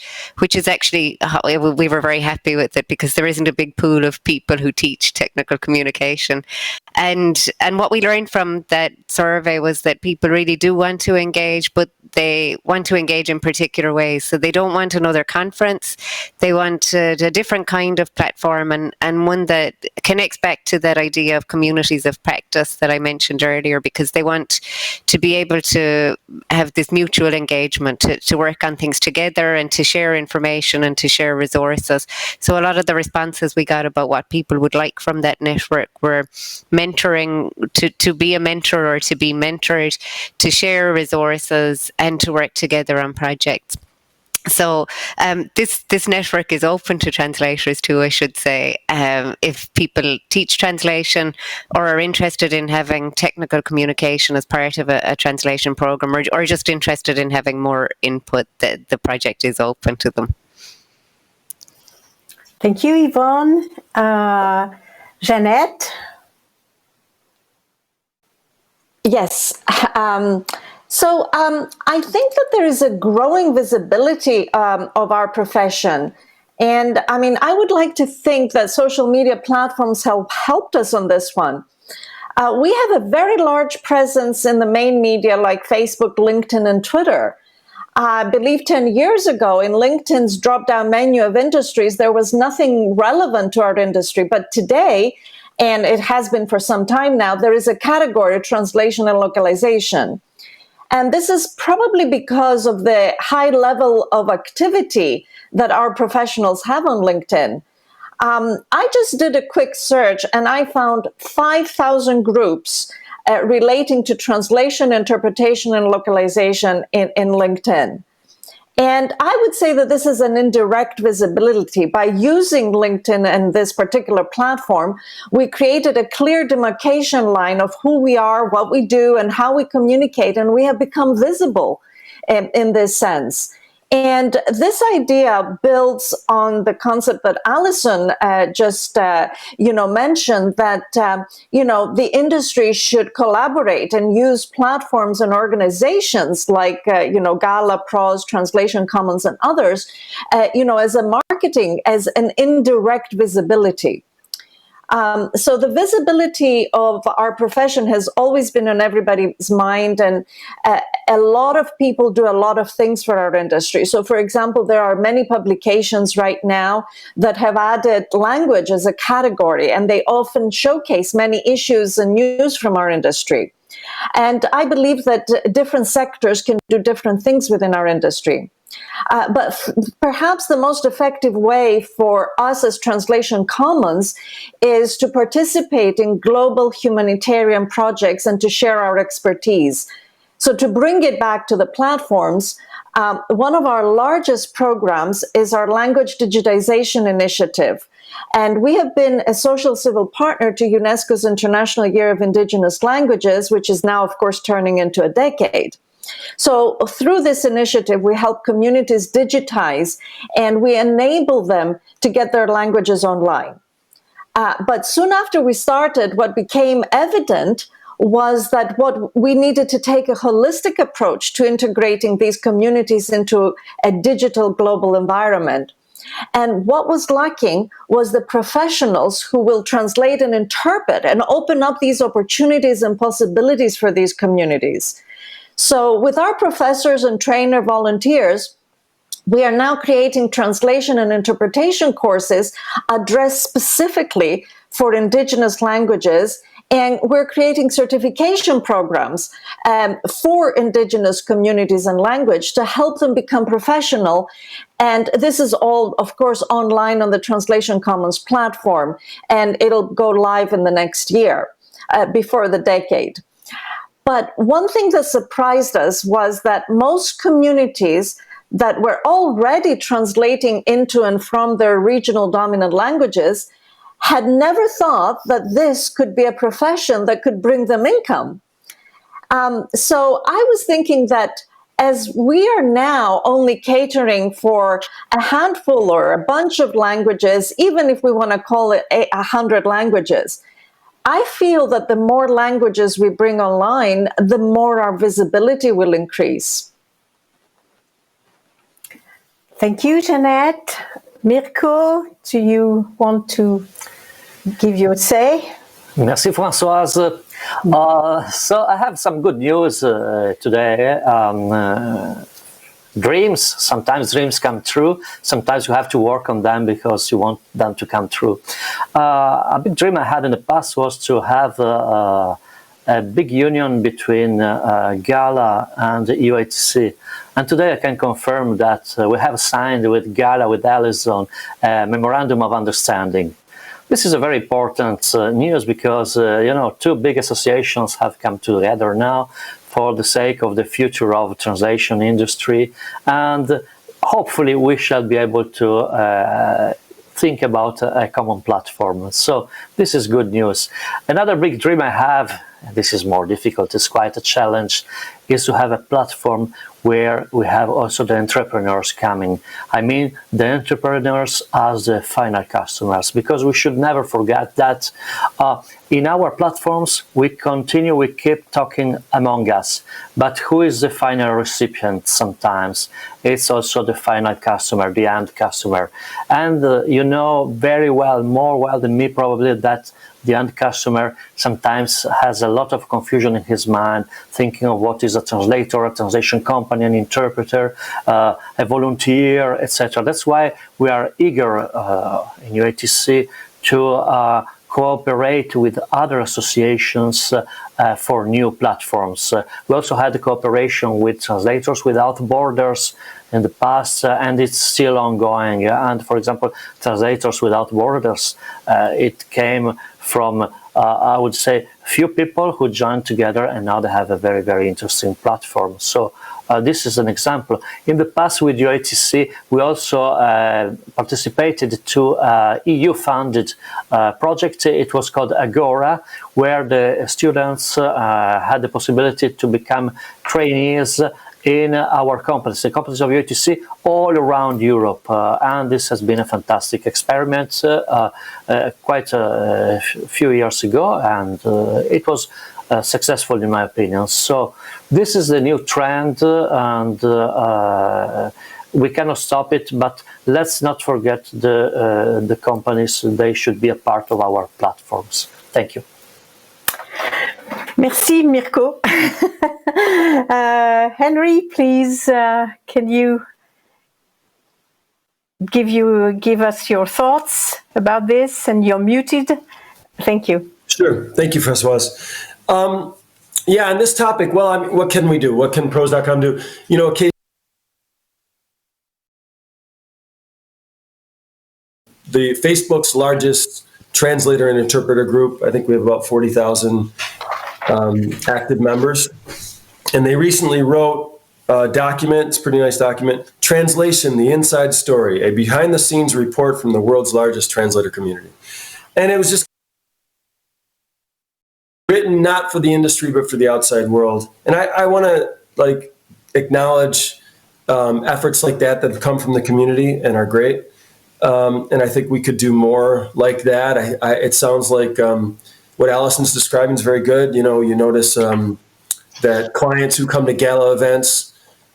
is actually, we were very happy with it, because there isn't a big pool of people who teach technical communication. And what we learned from that survey was that people really do want to engage, but they want to engage in particular ways. So they don't want another conference. They want a different kind of platform, and one that connects back to that idea of communities of practice that I mentioned earlier, because they want to be able to have this mutual engagement, to work on things together and to share information and to share resources. So a lot of the responses we got about what people would like from that network were mentoring, to be a mentor or to be mentored, to share resources and to work together on projects. So this network is open to translators too, I should say. If people teach translation or are interested in having technical communication as part of a translation program, or just interested in having more input, the project is open to them. Thank you, Yvonne. Jeannette? Yes. So I think that there is a growing visibility of our profession. And I mean, I would like to think that social media platforms have helped us on this one. We have a very large presence in the main media like Facebook, LinkedIn, and Twitter. I believe 10 years ago in LinkedIn's drop-down menu of industries, there was nothing relevant to our industry. But today, and it has been for some time now, there is a category, translation and localization. And this is probably because of the high level of activity that our professionals have on LinkedIn. I just did a quick search and I found 5,000 groups relating to translation, interpretation, and localization in LinkedIn. And I would say that this is an indirect visibility. By using LinkedIn and this particular platform, we created a clear demarcation line of who we are, what we do, and how we communicate, and we have become visible in this sense. And this idea builds on the concept that Allison just mentioned, that the industry should collaborate and use platforms and organizations like Gala, PROS, Translation Commons, and others, as a marketing, as an indirect visibility. So the visibility of our profession has always been on everybody's mind, and a lot of people do a lot of things for our industry. So, for example, there are many publications right now that have added language as a category, and they often showcase many issues and news from our industry. And I believe that different sectors can do different things within our industry. But perhaps the most effective way for us as Translation Commons is to participate in global humanitarian projects and to share our expertise. So to bring it back to the platforms, one of our largest programs is our Language Digitization Initiative. And we have been a social civil partner to UNESCO's International Year of Indigenous Languages, which is now, of course, turning into a decade. So through this initiative, we help communities digitize and we enable them to get their languages online. But soon after we started, what became evident was that what we needed to take a holistic approach to integrating these communities into a digital global environment. And what was lacking was the professionals who will translate and interpret and open up these opportunities and possibilities for these communities. So with our professors and trainer volunteers, we are now creating translation and interpretation courses addressed specifically for Indigenous languages, and we're creating certification programs for Indigenous communities and language to help them become professional. And this is all, of course, online on the Translation Commons platform, and it'll go live in the next year, before the decade. But one thing that surprised us was that most communities that were already translating into and from their regional dominant languages had never thought that this could be a profession that could bring them income. So I was thinking that as we are now only catering for a handful or a bunch of languages, even if we want to call it 100 languages, I feel that the more languages we bring online, the more our visibility will increase. Thank you, Jeannette. Mirko, do you want to give your say? Merci, Françoise. So I have some good news today. Dreams, sometimes dreams come true. Sometimes you have to work on them because you want them to come true. A big dream I had in the past was to have a big union between Gala and the EUATC. And today I can confirm that we have signed with Gala, with Allison, a memorandum of understanding. This is a very important news because, you know, two big associations have come together now for the sake of the future of the translation industry, and hopefully we shall be able to think about a common platform. So this is good news. Another big dream I have, this is more difficult, it's quite a challenge, is to have a platform where we have also the entrepreneurs coming. I mean, the entrepreneurs as the final customers, because we should never forget that in our platforms, we keep talking among us, but who is the final recipient sometimes? It's also the final customer, the end customer. And you know very well, more well than me probably, that the end customer sometimes has a lot of confusion in his mind, thinking of what is a translator, a translation company, an interpreter, a volunteer, etc. That's why we are eager in EUATC to cooperate with other associations for new platforms. We also had a cooperation with Translators Without Borders in the past, and it's still ongoing. And for example, Translators Without Borders, it came from, I would say, few people who joined together, and now they have a very, very interesting platform. So this is an example. In the past with EUATC, we also participated to EU-funded project. It was called Agora, where the students had the possibility to become trainees in our companies, the companies of EUATC all around Europe. And this has been a fantastic experiment quite a few years ago, and it was successful in my opinion. So this is the new trend, and we cannot stop it, but let's not forget the companies. They should be a part of our platforms. Thank you. Merci, Mirko. Henry, please, can you give us your thoughts about this? And you're muted. Thank you. Sure. Thank you, Françoise. Yeah, on this topic, well, I mean, what can we do? What can pros.com do? You know, the Facebook's largest translator and interpreter group, I think we have about 40,000 active members. And they recently wrote a document, it's a pretty nice document, Translation, the Inside Story, a behind-the-scenes report from the world's largest translator community. And it was just written not for the industry, but for the outside world. And I want to acknowledge efforts like that have come from the community and are great. And I think we could do more like that. It sounds like what Allison's describing is very good. You know, you notice that clients who come to Gala events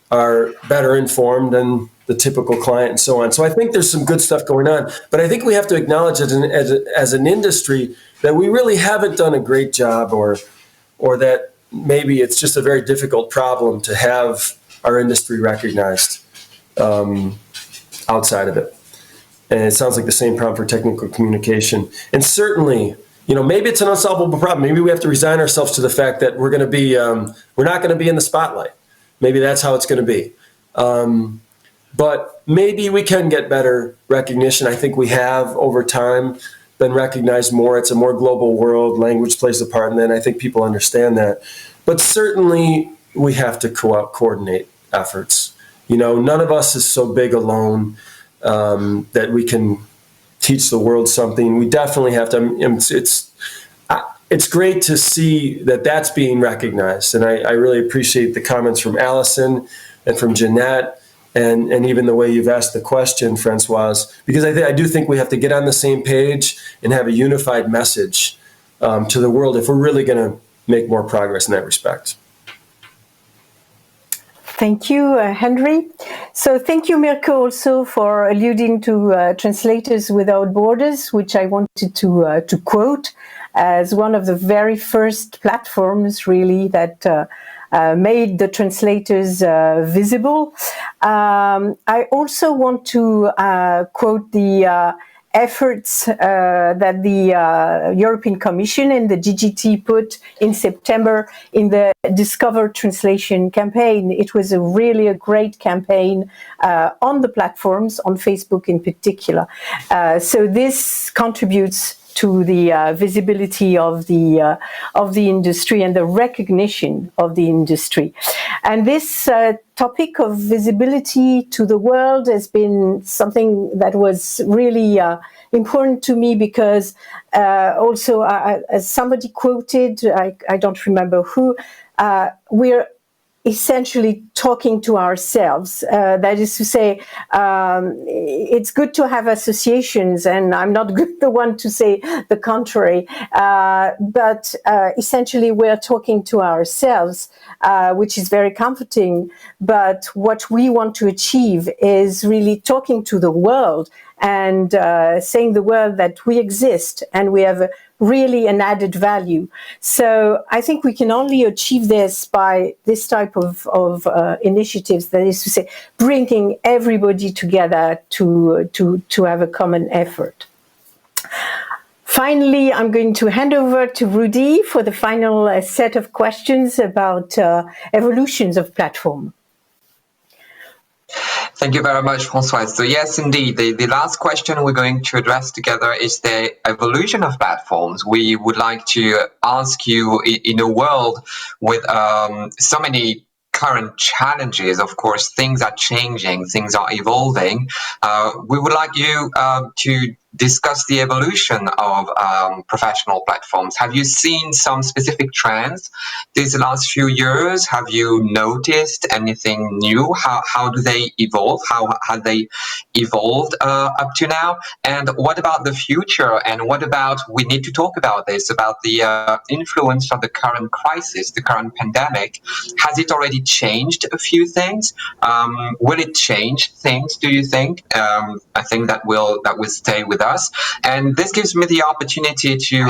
are better informed than the typical client and so on. So I think there's some good stuff going on. But I think we have to acknowledge as an industry that we really haven't done a great job, or that maybe it's just a very difficult problem to have our industry recognized outside of it. And it sounds like the same problem for technical communication. And certainly, you know, maybe it's an unsolvable problem. Maybe we have to resign ourselves to the fact that we're going to be, we're not going to be in the spotlight. Maybe that's how it's going to be. But maybe we can get better recognition. I think we have over time been recognized more. It's a more global world. Language plays a part in that. I think people understand that. But certainly we have to coordinate efforts. None of us is so big alone that we can teach the world something. We definitely have to. It's great to see that that's being recognized, and I really appreciate the comments from Allison and from Jeannette, and even the way you've asked the question, Françoise, because I do think we have to get on the same page and have a unified message to the world if we're really going to make more progress in that respect. Thank you, Henry. So thank you, Mirko, also for alluding to Translators Without Borders, which I wanted to quote as one of the very first platforms, really, that made the translators visible. I also want to quote the efforts that the European Commission and the GGT put in September in the Discover Translation campaign. It was really a great campaign on the platforms, on Facebook in particular. So this contributes to the visibility of the industry and the recognition of the industry. And this topic of visibility to the world has been something that was really important to me because also, as somebody quoted, I don't remember who, we're essentially talking to ourselves. That is to say, it's good to have associations, and I'm not the one to say the contrary, but essentially we're talking to ourselves, which is very comforting. But what we want to achieve is really talking to the world and saying the world that we exist and we have really an added value. So I think we can only achieve this by this type of initiatives, that is to say, bringing everybody together to have a common effort. Finally, I'm going to hand over to Rudy for the final set of questions about evolutions of platform. Thank you very much, Françoise. So yes, indeed, the last question we're going to address together is the evolution of platforms. We would like to ask you, in a world with so many current challenges, of course, things are changing, things are evolving. We would like you to discuss the evolution of professional platforms. Have you seen some specific trends these last few years? Have you noticed anything new? How do they evolve? How have they evolved up to now? And what about the future? And what about, we need to talk about this, about the influence of the current crisis, the current pandemic. Has it already changed a few things? Will it change things, do you think? I think that will stay with us. And this gives me the opportunity to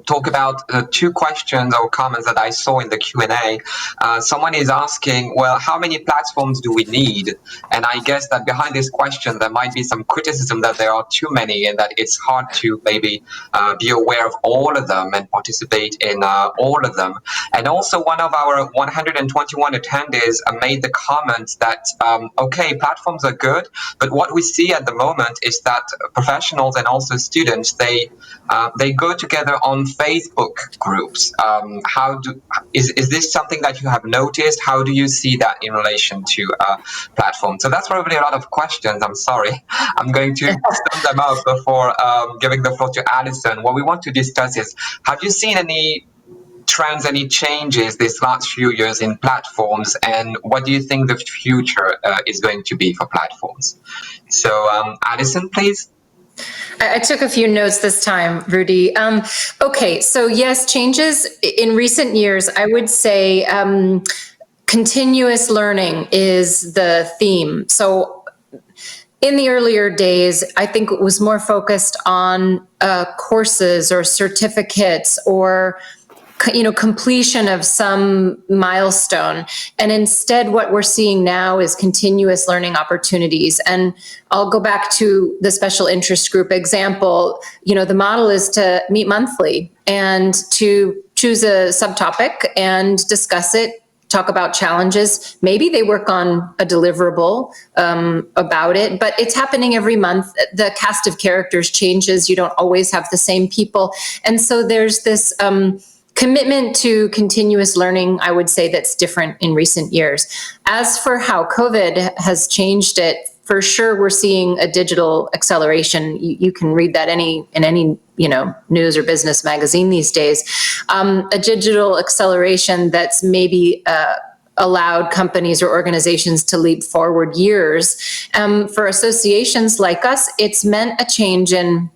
talk about two questions or comments that I saw in the Q&A. Someone is asking, well, how many platforms do we need? And I guess that behind this question, there might be some criticism that there are too many and that it's hard to maybe be aware of all of them and participate in all of them. And also one of our 121 attendees made the comment that, okay, platforms are good, but what we see at the moment is that professionals and also students, they go together on Facebook groups. Is this something that you have noticed? How do you see that in relation to platforms? So that's probably a lot of questions. I'm sorry. I'm going to sum them up before giving the floor to Allison. What we want to discuss is, have you seen any trends, any changes this last few years in platforms, and what do you think the future is going to be for platforms? So Allison, please. I took a few notes this time, Rudy. Okay, so yes, changes in recent years, I would say continuous learning is the theme. So in the earlier days, I think it was more focused on courses or certificates or completion of some milestone. And instead, what we're seeing now is continuous learning opportunities. And I'll go back to the special interest group example. The model is to meet monthly and to choose a subtopic and discuss it, talk about challenges. Maybe they work on a deliverable about it, but it's happening every month. The cast of characters changes. You don't always have the same people. And so there's this commitment to continuous learning, I would say that's different in recent years. As for how COVID has changed it, for sure, we're seeing a digital acceleration. You can read that in any news or business magazine these days. A digital acceleration that's maybe allowed companies or organizations to leap forward years. For associations like us, it's meant a change in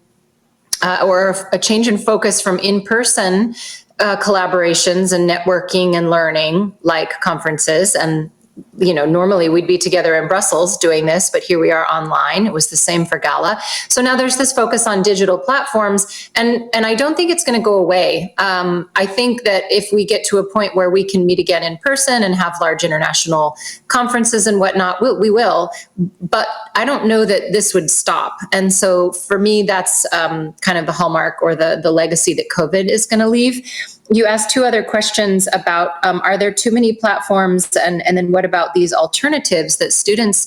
or a change in focus from in-person collaborations and networking and learning, like conferences. And normally we'd be together in Brussels doing this, but here we are online. It was the same for Gala. So now there's this focus on digital platforms, and I don't think it's going to go away. I think that if we get to a point where we can meet again in person and have large international conferences and whatnot, we will. But I don't know that this would stop. And so for me, that's kind of the hallmark or the legacy that COVID is going to leave. You asked two other questions about, are there too many platforms? And then what about these alternatives that students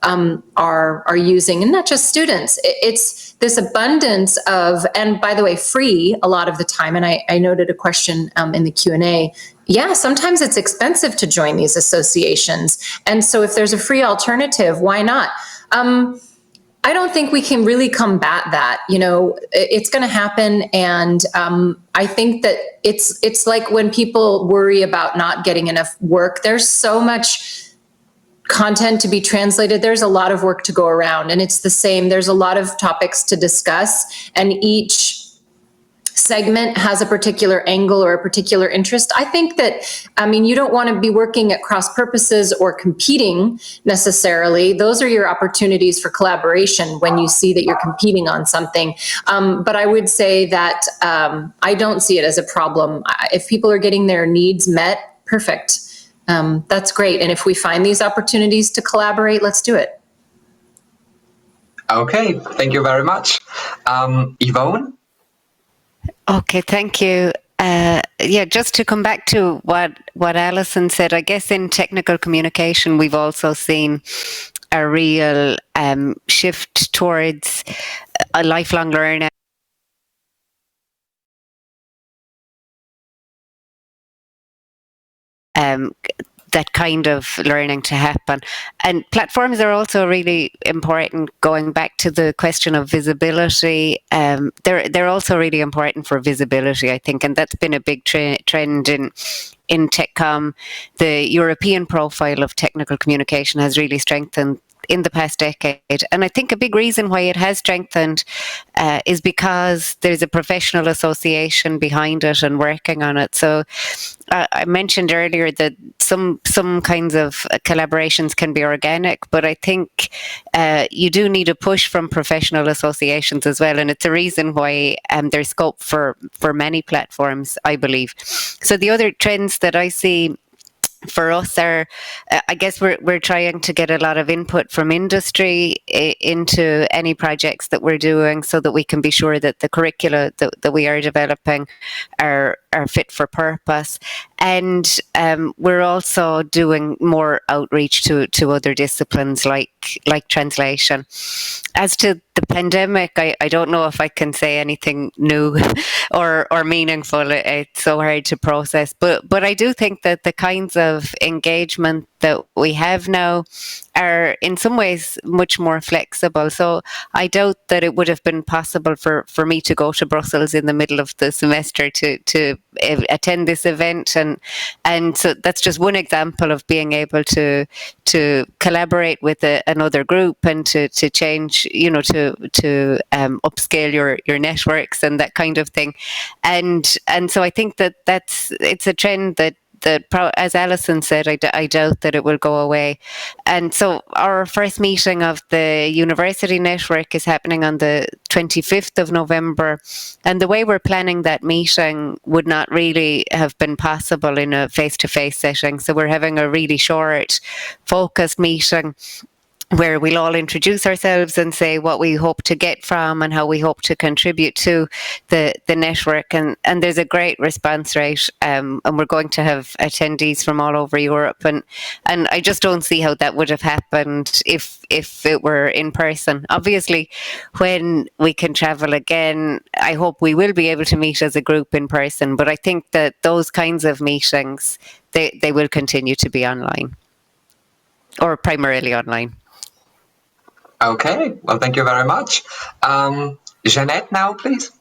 are using? And not just students, it's this abundance of, and by the way, free a lot of the time. And I noted a question in the Q&A. Yeah, sometimes it's expensive to join these associations. And so if there's a free alternative, why not? I don't think we can really combat that. It's going to happen. And I think that it's like when people worry about not getting enough work, there's so much content to be translated. There's a lot of work to go around, and it's the same. There's a lot of topics to discuss, and each segment has a particular angle or a particular interest. I think that, you don't want to be working at cross purposes or competing necessarily. Those are your opportunities for collaboration when you see that you're competing on something. But I would say that I don't see it as a problem. If people are getting their needs met, perfect. That's great. And if we find these opportunities to collaborate, let's do it. Okay, thank you very much. Yvonne? Okay, thank you. Just to come back to what Allison said, I guess in technical communication, we've also seen a real shift towards a lifelong learning. That kind of learning to happen. And platforms are also really important, going back to the question of visibility. They're also really important for visibility, I think, and that's been a big trend in TEKOM. The European profile of technical communication has really strengthened in the past decade. And I think a big reason why it has strengthened is because there's a professional association behind it and working on it. So I mentioned earlier that some kinds of collaborations can be organic, but I think you do need a push from professional associations as well. And it's a reason why there's scope for many platforms, I believe. So the other trends that I see for us are, I guess we're trying to get a lot of input from industry into any projects that we're doing, so that we can be sure that the curricula that we are developing are fit for purpose. And we're also doing more outreach to other disciplines like translation. As to the pandemic, I don't know if I can say anything new or meaningful. It's so hard to process. But I do think that the kinds of engagement that we have now are in some ways much more flexible. So I doubt that it would have been possible for me to go to Brussels in the middle of the semester to attend this event. And so that's just one example of being able to collaborate with another group and to change, to upscale your networks and that kind of thing. And so I think it's a trend that as Allison said, I doubt that it will go away. And so our first meeting of the university network is happening on the 25th of November. And the way we're planning that meeting would not really have been possible in a face-to-face setting. So we're having a really short, focused meeting where we'll all introduce ourselves and say what we hope to get from and how we hope to contribute to the network. And there's a great response rate, and we're going to have attendees from all over Europe. And I just don't see how that would have happened if it were in person. Obviously, when we can travel again, I hope we will be able to meet as a group in person. But I think that those kinds of meetings, they will continue to be online, or primarily online. Okay, well, thank you very much. Jeannette now, please.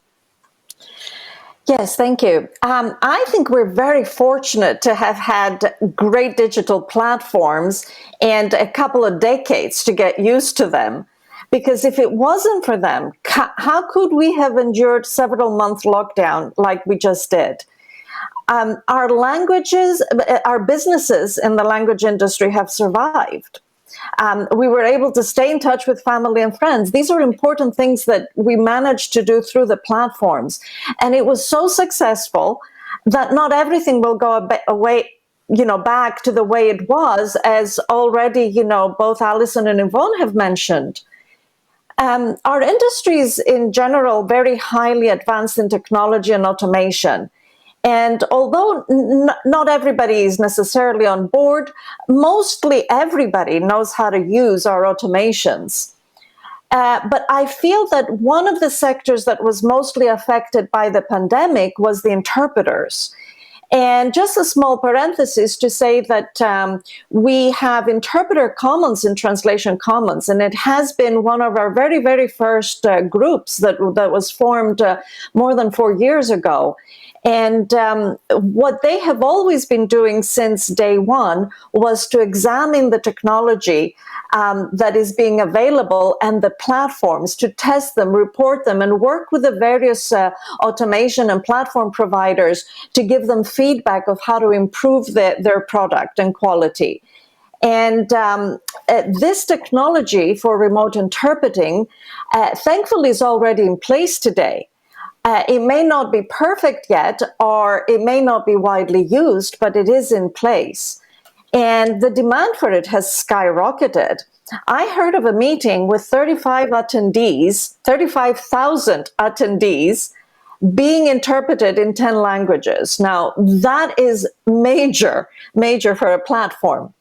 Yes, thank you. I think we're very fortunate to have had great digital platforms and a couple of decades to get used to them. Because if it wasn't for them, how could we have endured several month lockdown like we just did? Our languages, our businesses in the language industry have survived. We were able to stay in touch with family and friends. These are important things that we managed to do through the platforms. And it was so successful that not everything will go away, back to the way it was, as already, both Allison and Yvonne have mentioned. Our industry is in general very highly advanced in technology and automation. And although not everybody is necessarily on board, mostly everybody knows how to use our automations. But I feel that one of the sectors that was mostly affected by the pandemic was the interpreters. And just a small parenthesis to say that we have Interpreter Commons and Translation Commons, and it has been one of our very, very first groups that was formed more than 4 years ago. And what they have always been doing since day one was to examine the technology that is being available and the platforms, to test them, report them, and work with the various automation and platform providers to give them feedback of how to improve their product and quality. And this technology for remote interpreting, thankfully, is already in place today. It may not be perfect yet, or it may not be widely used, but it is in place. And the demand for it has skyrocketed. I heard of a meeting with 35,000 attendees being interpreted in 10 languages. Now, that is major for a platform.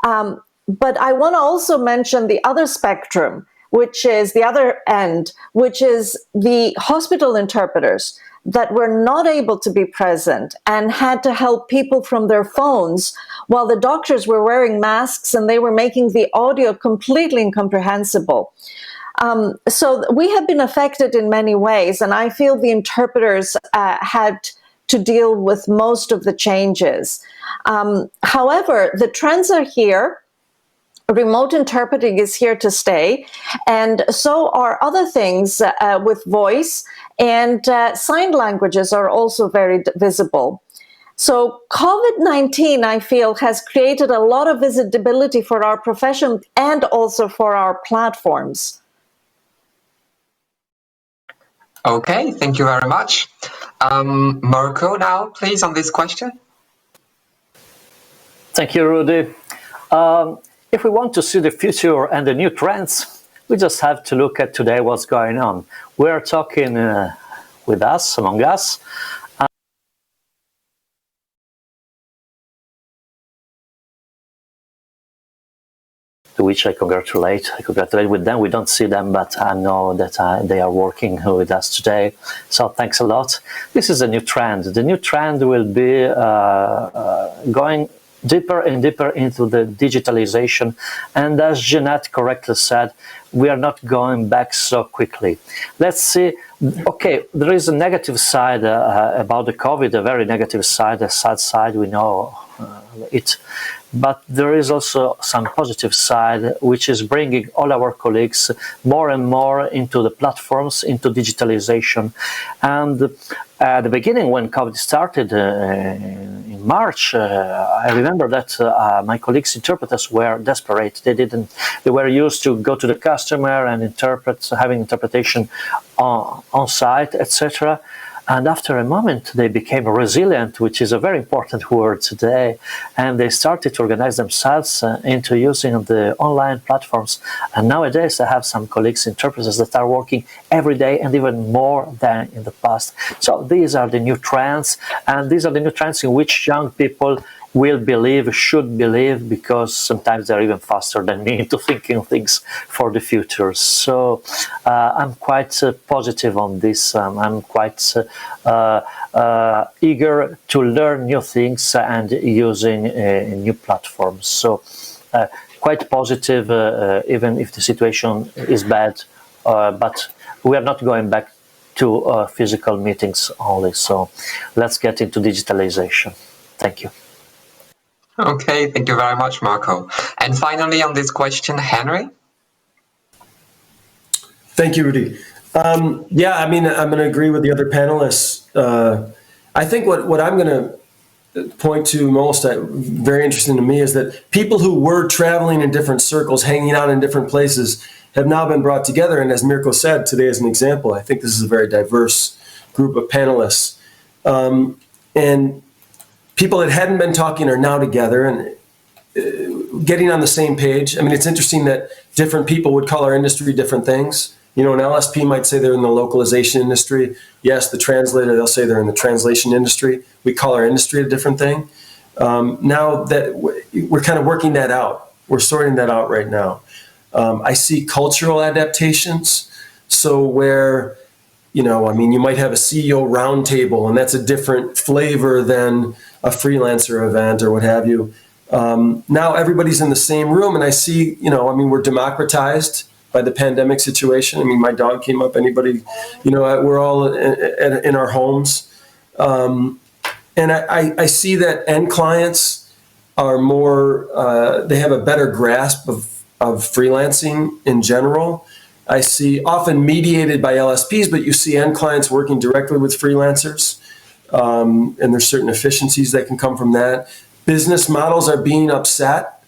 But I want to also mention the other spectrum, which is the other end, which is the hospital interpreters that were not able to be present and had to help people from their phones while the doctors were wearing masks and they were making the audio completely incomprehensible. So we have been affected in many ways, and I feel the interpreters had to deal with most of the changes. However, the trends are here. Remote interpreting is here to stay, and so are other things with voice, and sign languages are also very visible. So COVID-19, I feel, has created a lot of visibility for our profession and also for our platforms. Okay, thank you very much. Mirko now, please, on this question. Thank you, Rudy. If we want to see the future and the new trends, we just have to look at today what's going on. We are talking with us, among us. To which I congratulate with them. We don't see them, but I know that they are working with us today. So thanks a lot. This is a new trend. The new trend will be going deeper and deeper into the digitalization. And as Jeannette correctly said, we are not going back so quickly. Let's see. Okay, there is a negative side about the COVID, a very negative side, a sad side, we know it. But there is also some positive side, which is bringing all our colleagues more and more into the platforms, into digitalization. And at the beginning, when COVID started in March, I remember that my colleagues' interpreters were desperate. They were used to go to the customer and interpret, having interpretation on site, etc. And after a moment, they became resilient, which is a very important word today. And they started to organize themselves into using the online platforms. And nowadays, I have some colleagues, interpreters, that are working every day and even more than in the past. So these are the new trends. And these are the new trends in which young people will believe, should believe, because sometimes they're even faster than me into thinking things for the future. So I'm quite positive on this. I'm quite eager to learn new things and using new platforms. So quite positive, even if the situation is bad, but we are not going back to physical meetings only. So let's get into digitalization. Thank you. Okay, thank you very much, Mirko. And finally, on this question, Henry? Thank you, Rudy. Yeah, I mean, I'm going to agree with the other panelists. I think what I'm going to point to most, very interesting to me, is that people who were traveling in different circles, hanging out in different places, have now been brought together. And as Mirko said today as an example, I think this is a very diverse group of panelists. And people that hadn't been talking are now together and getting on the same page. I mean, it's interesting that different people would call our industry different things. You know, an LSP might say they're in the localization industry. Yes, the translator, they'll say they're in the translation industry. We call our industry a different thing. Now that we're kind of working that out, we're sorting that out right now. I see cultural adaptations. So where, you know, I mean, you might have a CEO roundtable, and that's a different flavor than a freelancer event or what have you. Now everybody's in the same room, and I see, you know, I mean, we're democratized by the pandemic situation. I mean, my dog came up, anybody, you know, we're all in our homes. And I see that end clients are more, they have a better grasp of freelancing in general. I see often mediated by LSPs, but you see end clients working directly with freelancers. And there's certain efficiencies that can come from that. Business models are being upset.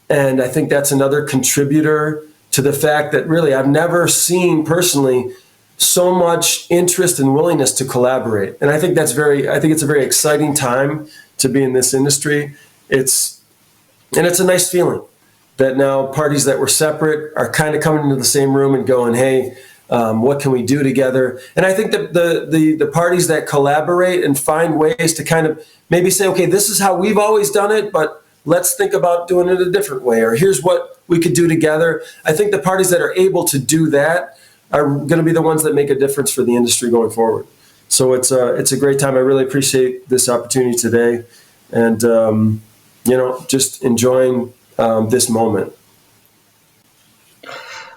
And I think that's another contributor to the fact that really I've never seen personally so much interest and willingness to collaborate. And I think it's a very exciting time to be in this industry. It's a nice feeling that now parties that were separate are kind of coming into the same room and going, hey, what can we do together? And I think that the parties that collaborate and find ways to kind of maybe say, okay, this is how we've always done it, but let's think about doing it a different way, or here's what we could do together. I think the parties that are able to do that are going to be the ones that make a difference for the industry going forward. So it's a great time. I really appreciate this opportunity today, and you know, just enjoying this moment.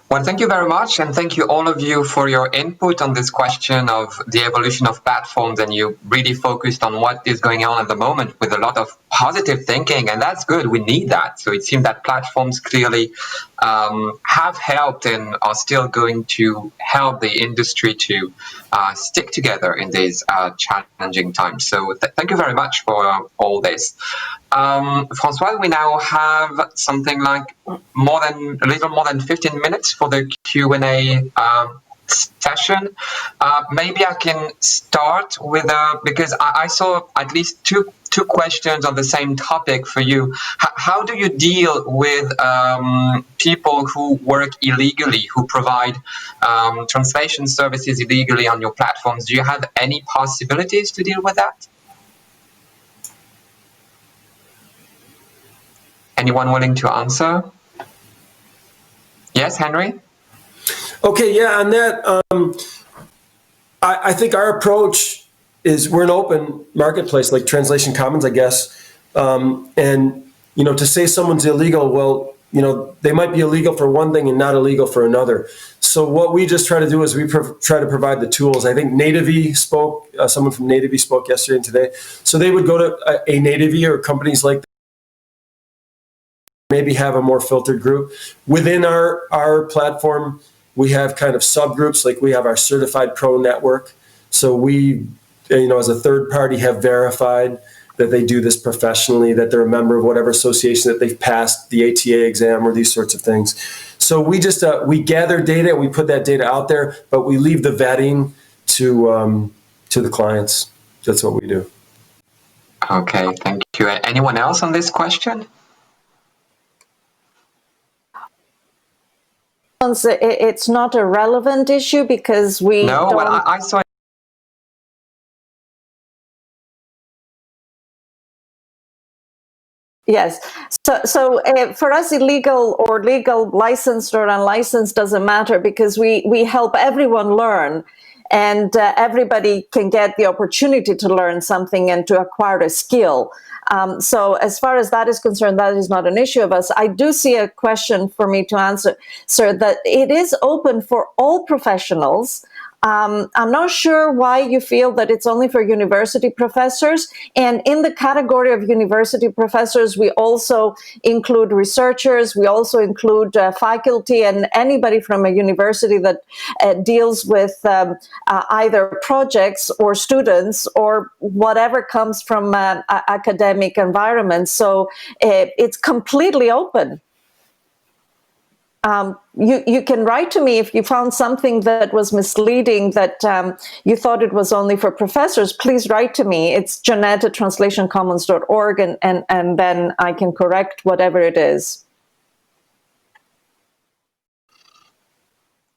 Well, thank you very much, and thank you all of you for your input on this question of the evolution of platforms, and you really focused on what is going on at the moment with a lot of positive thinking, and that's good. We need that. So it seems that platforms clearly have helped and are still going to help the industry to stick together in these challenging times. So thank you very much for all this. Françoise, we now have something like a little more than 15 minutes for the Q&A session. Maybe I can start with because I saw at least two questions on the same topic for you. How do you deal with people who work illegally, who provide translation services illegally on your platforms? Do you have any possibilities to deal with that? Anyone willing to answer? Yes, Henry? Okay, yeah, on that, I think our approach is we're an open marketplace, like Translation Commons, I guess. And, you know, to say someone's illegal, well, you know, they might be illegal for one thing and not illegal for another. So what we just try to do is we try to provide the tools. I think Nativey spoke, someone from Nativey spoke yesterday and today. So they would go to a Nativey or companies like that, maybe have a more filtered group. Within our platform, we have kind of subgroups, like we have our Certified Pro network. So we, you know, as a third party, have verified that they do this professionally, that they're a member of whatever association, that they've passed the ATA exam or these sorts of things. So we just, we gather data, we put that data out there, but we leave the vetting to to the clients. That's what we do. Okay, thank you. Anyone else on this question? It's not a relevant issue because we No, don't... well, I saw. Yes. So for us, illegal or legal, licensed or unlicensed doesn't matter because we help everyone learn, and everybody can get the opportunity to learn something and to acquire a skill. So as far as that is concerned, that is not an issue of us. I do see a question for me to answer, sir, that it is open for all professionals. I'm not sure why you feel that it's only for university professors. And in the category of university professors, we also include researchers. We also include faculty and anybody from a university that deals with either projects or students or whatever comes from academic environments. So it's completely open. You can write to me if you found something that was misleading, that you thought it was only for professors. Please write to me. It's Jeannette at translationcommons.org, and then I can correct whatever it is.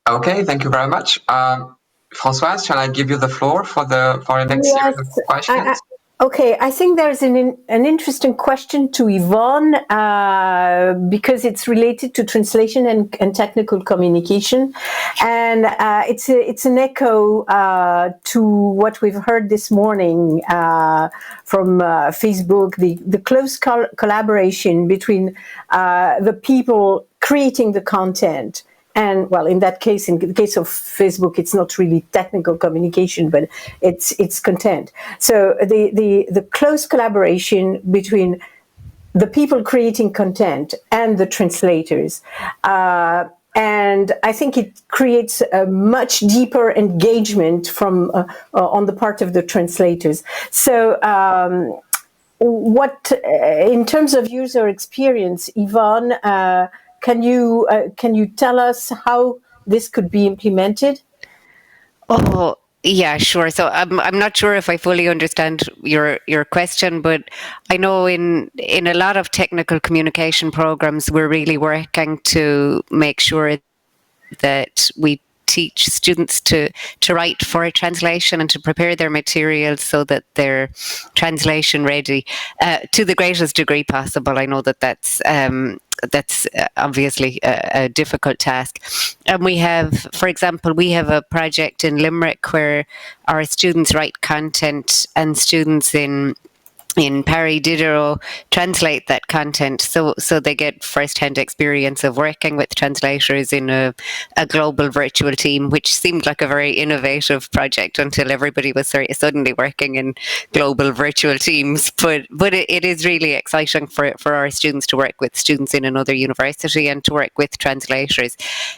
Okay, thank you very much. Françoise, shall I give you the floor for the next series of questions? Okay, I think there's an interesting question to Yvonne because it's related to translation and technical communication, and it's an echo to what we've heard this morning from Facebook, the close collaboration between the people creating the content. And well, in that case, in the case of Facebook, it's not really technical communication, but it's content. So the close collaboration between the people creating content and the translators, and I think it creates a much deeper engagement from on the part of the translators. So. What, in terms of user experience, Yvonne? Can you tell us how this could be implemented? Oh, yeah, sure. So I'm not sure if I fully understand your question, but I know in a lot of technical communication programs, we're really working to make sure that we teach students to write for a translation and to prepare their materials so that they're translation ready to the greatest degree possible. I know that that's obviously a difficult task. And we have, for example, we have a project in Limerick where our students write content and students in Paris Diderot translate that content, so they get first-hand experience of working with translators in a global virtual team, which seemed like a very innovative project until everybody was suddenly working in global virtual teams. But it is really exciting for our students to work with students in another university and to work with translators.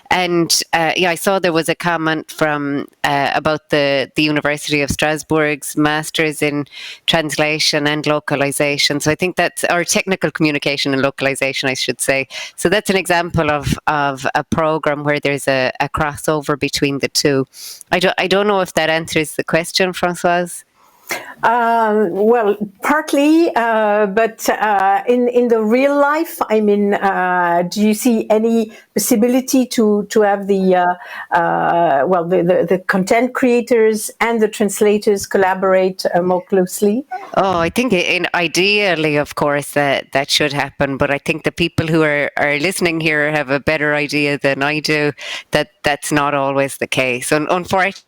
And yeah, I saw there was a comment from about the University of Strasbourg's Masters in Translation and localization. So I think that's our technical communication and localization, I should say. So that's an example of a program where there's a crossover between the two. I don't know if that answers the question, Françoise. Well, partly, but in the real life, I mean, do you see any possibility to have the content creators and the translators collaborate more closely? Oh, I think ideally, of course, that should happen. But I think the people who are listening here have a better idea than I do that that's not always the case. Unfortunately,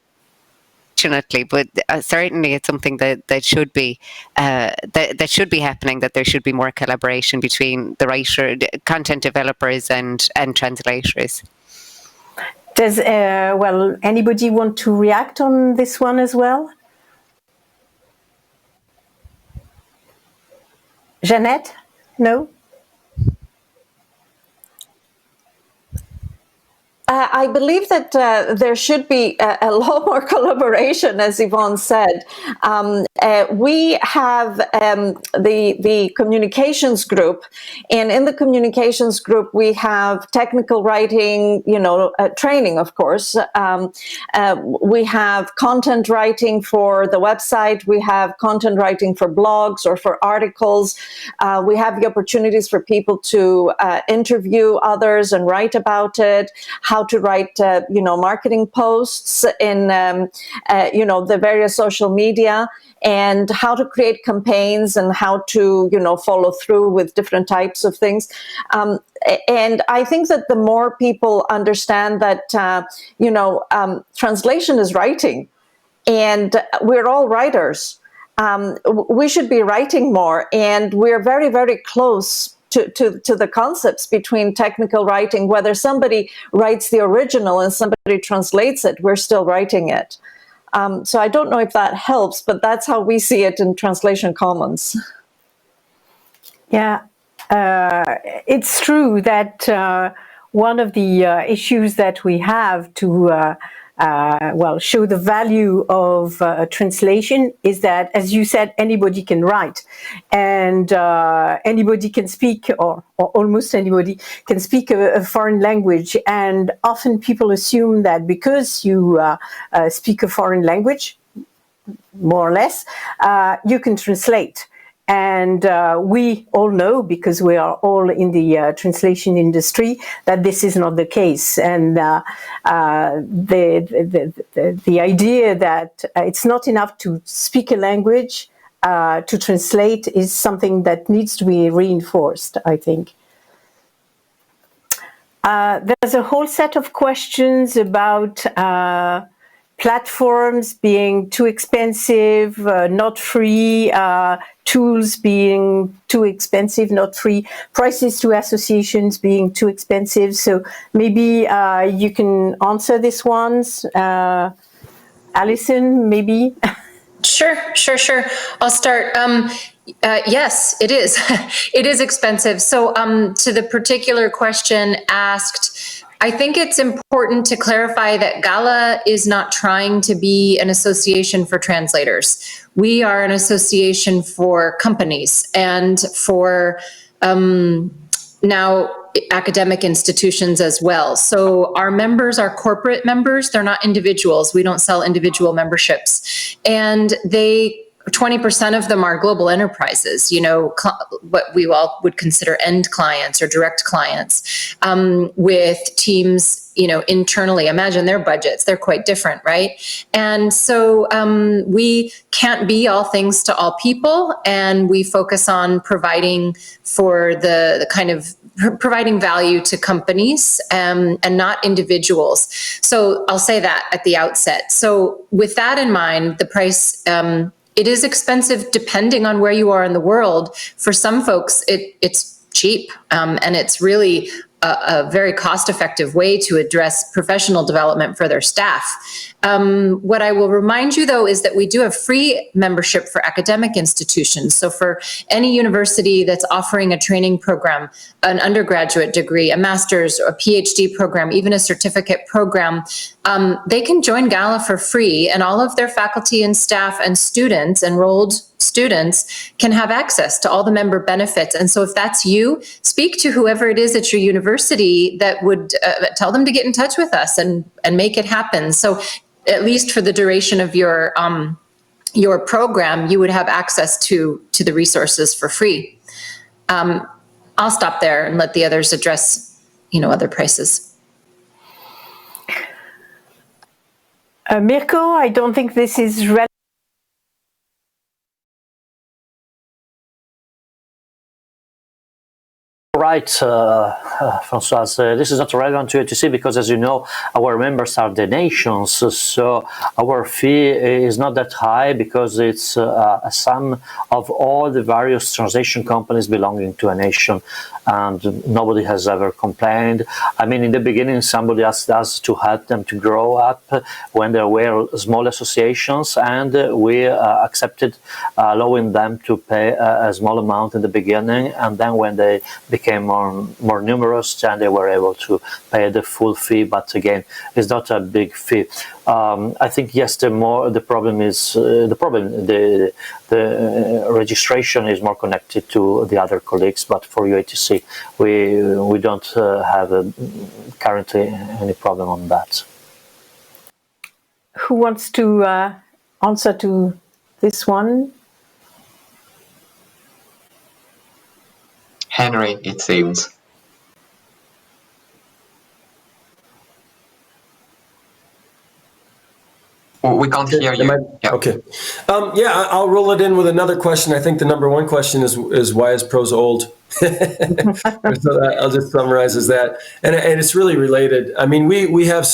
but certainly it's something that should be that should be happening. That there should be more collaboration between the content developers and translators. Does anybody want to react on this one as well? Jeannette? No? I believe that there should be a lot more collaboration, as Yvonne said. we have the communications group, and in the communications group we have technical writing, training, of course. We have content writing for the website. We have content writing for blogs or for articles. We have the opportunities for people to interview others and write about it, how to write, marketing posts in, the various social media, and how to create campaigns and how to, follow through with different types of things. And I think that the more people understand that, translation is writing, and we're all writers, we should be writing more, and we're very, very close to the concepts between technical writing. Whether somebody writes the original and somebody translates it, we're still writing it. So I don't know if that helps, but that's how we see it in Translation Commons. Yeah, it's true that one of the issues that we have to show the value of translation is that, as you said, anybody can write, and anybody can speak, or almost anybody can speak a foreign language. And often people assume that because you speak a foreign language, more or less, you can translate. And we all know, because we are all in the translation industry, that this is not the case. And the idea that it's not enough to speak a language, to translate, is something that needs to be reinforced, I think. There's a whole set of questions about platforms being too expensive, not free, tools being too expensive, not free, prices to associations being too expensive. So maybe you can answer these ones. Allison, maybe? Sure. I'll start. Yes, it is. It is expensive. So to the particular question asked, I think it's important to clarify that Gala is not trying to be an association for translators. We are an association for companies and for now academic institutions as well. So our members are corporate members. They're not individuals. We don't sell individual memberships. And 20% of them are global enterprises, what we all would consider end clients or direct clients, with teams, internally. Imagine their budgets. They're quite different, right? And so we can't be all things to all people, and we focus on providing for the kind of providing value to companies and not individuals. So I'll say that at the outset. So with that in mind, the price, it is expensive depending on where you are in the world. For some folks, it's cheap, and it's really a very cost-effective way to address professional development for their staff. What I will remind you, though, is that we do have free membership for academic institutions. So for any university that's offering a training program, an undergraduate degree, a master's or a PhD program, even a certificate program, they can join Gala for free, and all of their faculty and staff and students, enrolled students, can have access to all the member benefits. And so if that's you, speak to whoever it is at your university that would tell them to get in touch with us and make it happen. So at least for the duration of your program, you would have access to the resources for free. I'll stop there and let the others address, other prices. Mirko, I don't think this is relevant. Right, Françoise, this is not relevant to EUATC because, as you know, our members are the nations, so our fee is not that high because it's a sum of all the various translation companies belonging to a nation. and nobody has ever complained. I mean, in the beginning, somebody asked us to help them to grow up when there were small associations, and we accepted allowing them to pay a small amount in the beginning, and then when they became more numerous, then they were able to pay the full fee. But again, it's not a big fee. I think yes, the registration is more connected to the other colleagues, but for UATC we don't have currently any problem on that. Who wants to answer to this one? Henry, it seems. We can't hear you. Yeah. Okay. I'll roll it in with another question. I think the number one question is why is prose old? So I'll just summarize as that, and it's really related. I mean, we have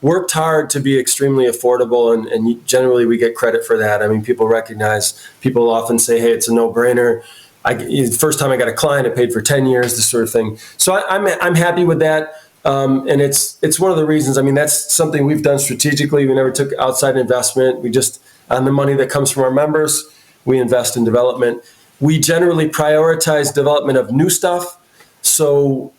worked hard to be extremely affordable, and generally we get credit for that. I mean, people often say, hey, it's a no-brainer. The first time I got a client, I paid for 10 years, this sort of thing. So I'm happy with that. And it's one of the reasons. I mean, that's something we've done strategically. We never took outside investment. We just, on the money that comes from our members, we invest in development. We generally prioritize development of new stuff. So,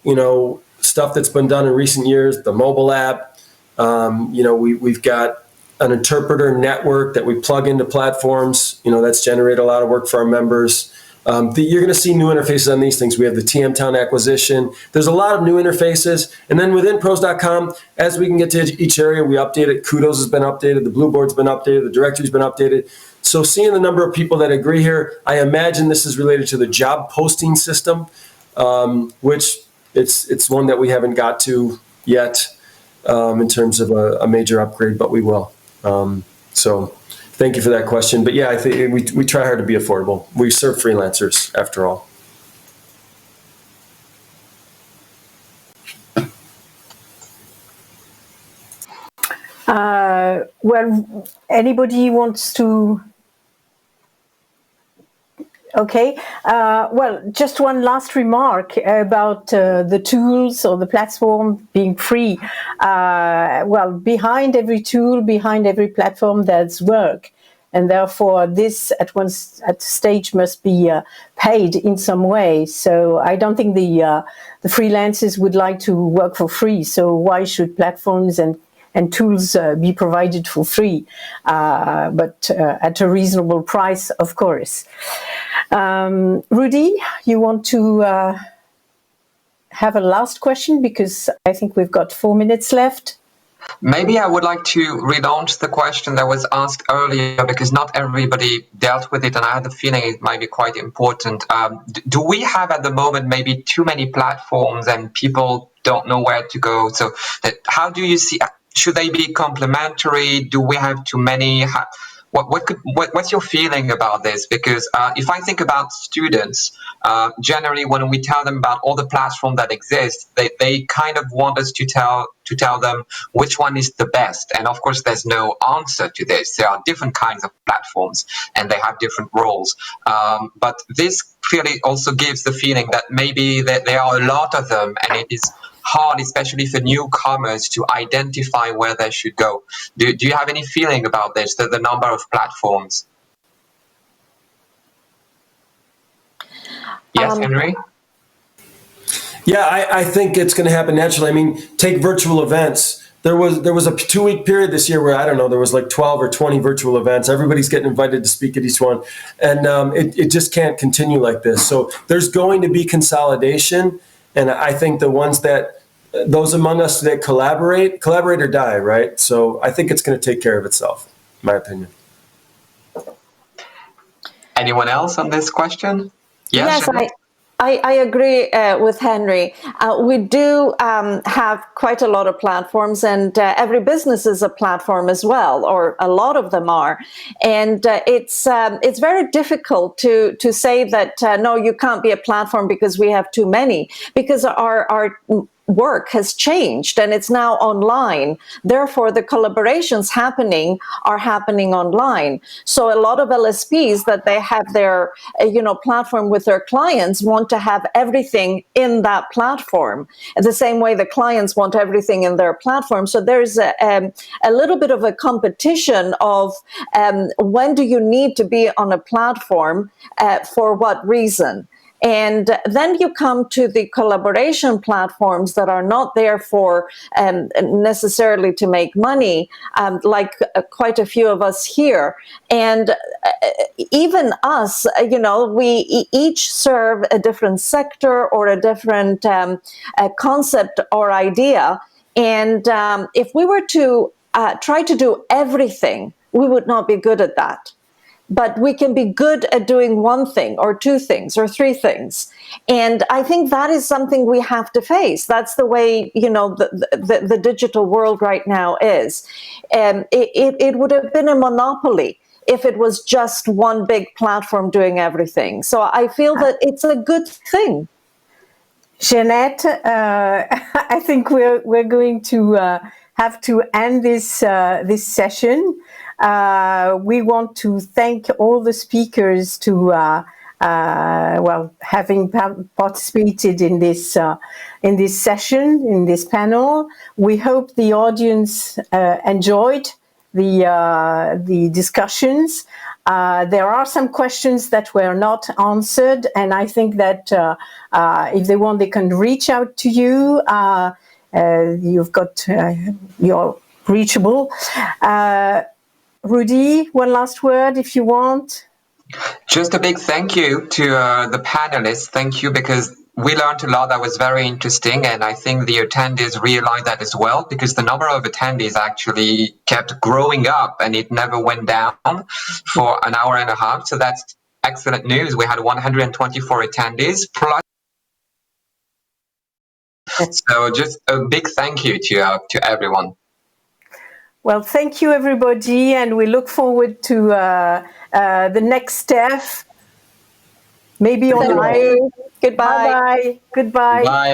stuff that's been done in recent years, the mobile app, we've got an interpreter network that we plug into platforms, that's generated a lot of work for our members. You're going to see new interfaces on these things. We have the TM Town acquisition. There's a lot of new interfaces. And then within prose.com, as we can get to each area, we update it. Kudos has been updated. The Blue Board's been updated. The directory's been updated. So seeing the number of people that agree here, I imagine this is related to the job posting system, which it's one that we haven't got to yet in terms of a major upgrade, but we will. So thank you for that question. But yeah, I think we try hard to be affordable. We serve freelancers after all. Well, anybody wants to? Okay. Well, just one last remark about the tools or the platform being free. Well, behind every tool, behind every platform, there's work. And therefore, this at stage must be paid in some way. So I don't think the freelancers would like to work for free. So why should platforms and tools be provided for free, but at a reasonable price, of course. Rudy, you want to have a last question, because I think we've got 4 minutes left. Maybe I would like to relaunch the question that was asked earlier, because not everybody dealt with it, and I had the feeling it might be quite important. Do we have at the moment maybe too many platforms and people don't know where to go? So how do you see, should they be complementary? Do we have too many? What's your feeling about this? Because if I think about students, generally when we tell them about all the platforms that exist, they kind of want us to tell them which one is the best. And of course, there's no answer to this. There are different kinds of platforms and they have different roles. But this clearly also gives the feeling that maybe there are a lot of them, and it is hard, especially for newcomers, to identify where they should go. Do you have any feeling about this, the number of platforms? Yes, Henry? Yeah, I think it's going to happen naturally. I mean, take virtual events. There was a 2-week period this year where, I don't know, there was like 12 or 20 virtual events. Everybody's getting invited to speak at each one. And it just can't continue like this. So there's going to be consolidation. And I think those among us that collaborate or die, right? So I think it's going to take care of itself, in my opinion. Anyone else on this question? Yes, I agree with Henry. We do have quite a lot of platforms, and every business is a platform as well, or a lot of them are. And it's very difficult to say that, no, you can't be a platform because we have too many, because our work has changed and it's now online. Therefore, the collaborations are happening online. So a lot of LSPs that they have their platform with their clients want to have everything in that platform, the same way the clients want everything in their platform. So there's a little bit of a competition of when do you need to be on a platform, for what reason. And then you come to the collaboration platforms that are not there for necessarily to make money, like quite a few of us here. And even us, we each serve a different sector or a different concept or idea. And if we were to try to do everything, we would not be good at that. But we can be good at doing one thing or two things or three things. And I think that is something we have to face. That's the way, the digital world right now is. It would have been a monopoly if it was just one big platform doing everything. So I feel that it's a good thing. Jeannette, I think we're going to have to end this session. We want to thank all the speakers to having participated in this session, in this panel. We hope the audience enjoyed the discussions. There are some questions that were not answered, and I think that if they want, they can reach out to you. You've got you're reachable. Rudy, one last word if you want. Just a big thank you to the panelists. Thank you, because we learned a lot that was very interesting, and I think the attendees realized that as well, because the number of attendees actually kept growing up and it never went down for an hour and a half. So that's excellent news. We had 124 attendees plus. So just a big thank you to everyone. Well, thank you, everybody, and we look forward to the next step. Maybe online. Goodbye. Bye-bye. Goodbye. Bye.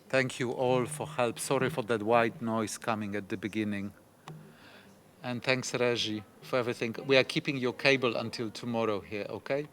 Thank you all for help. Sorry for that white noise coming at the beginning. And thanks, Reggie, for everything. We are keeping your cable until tomorrow here, okay?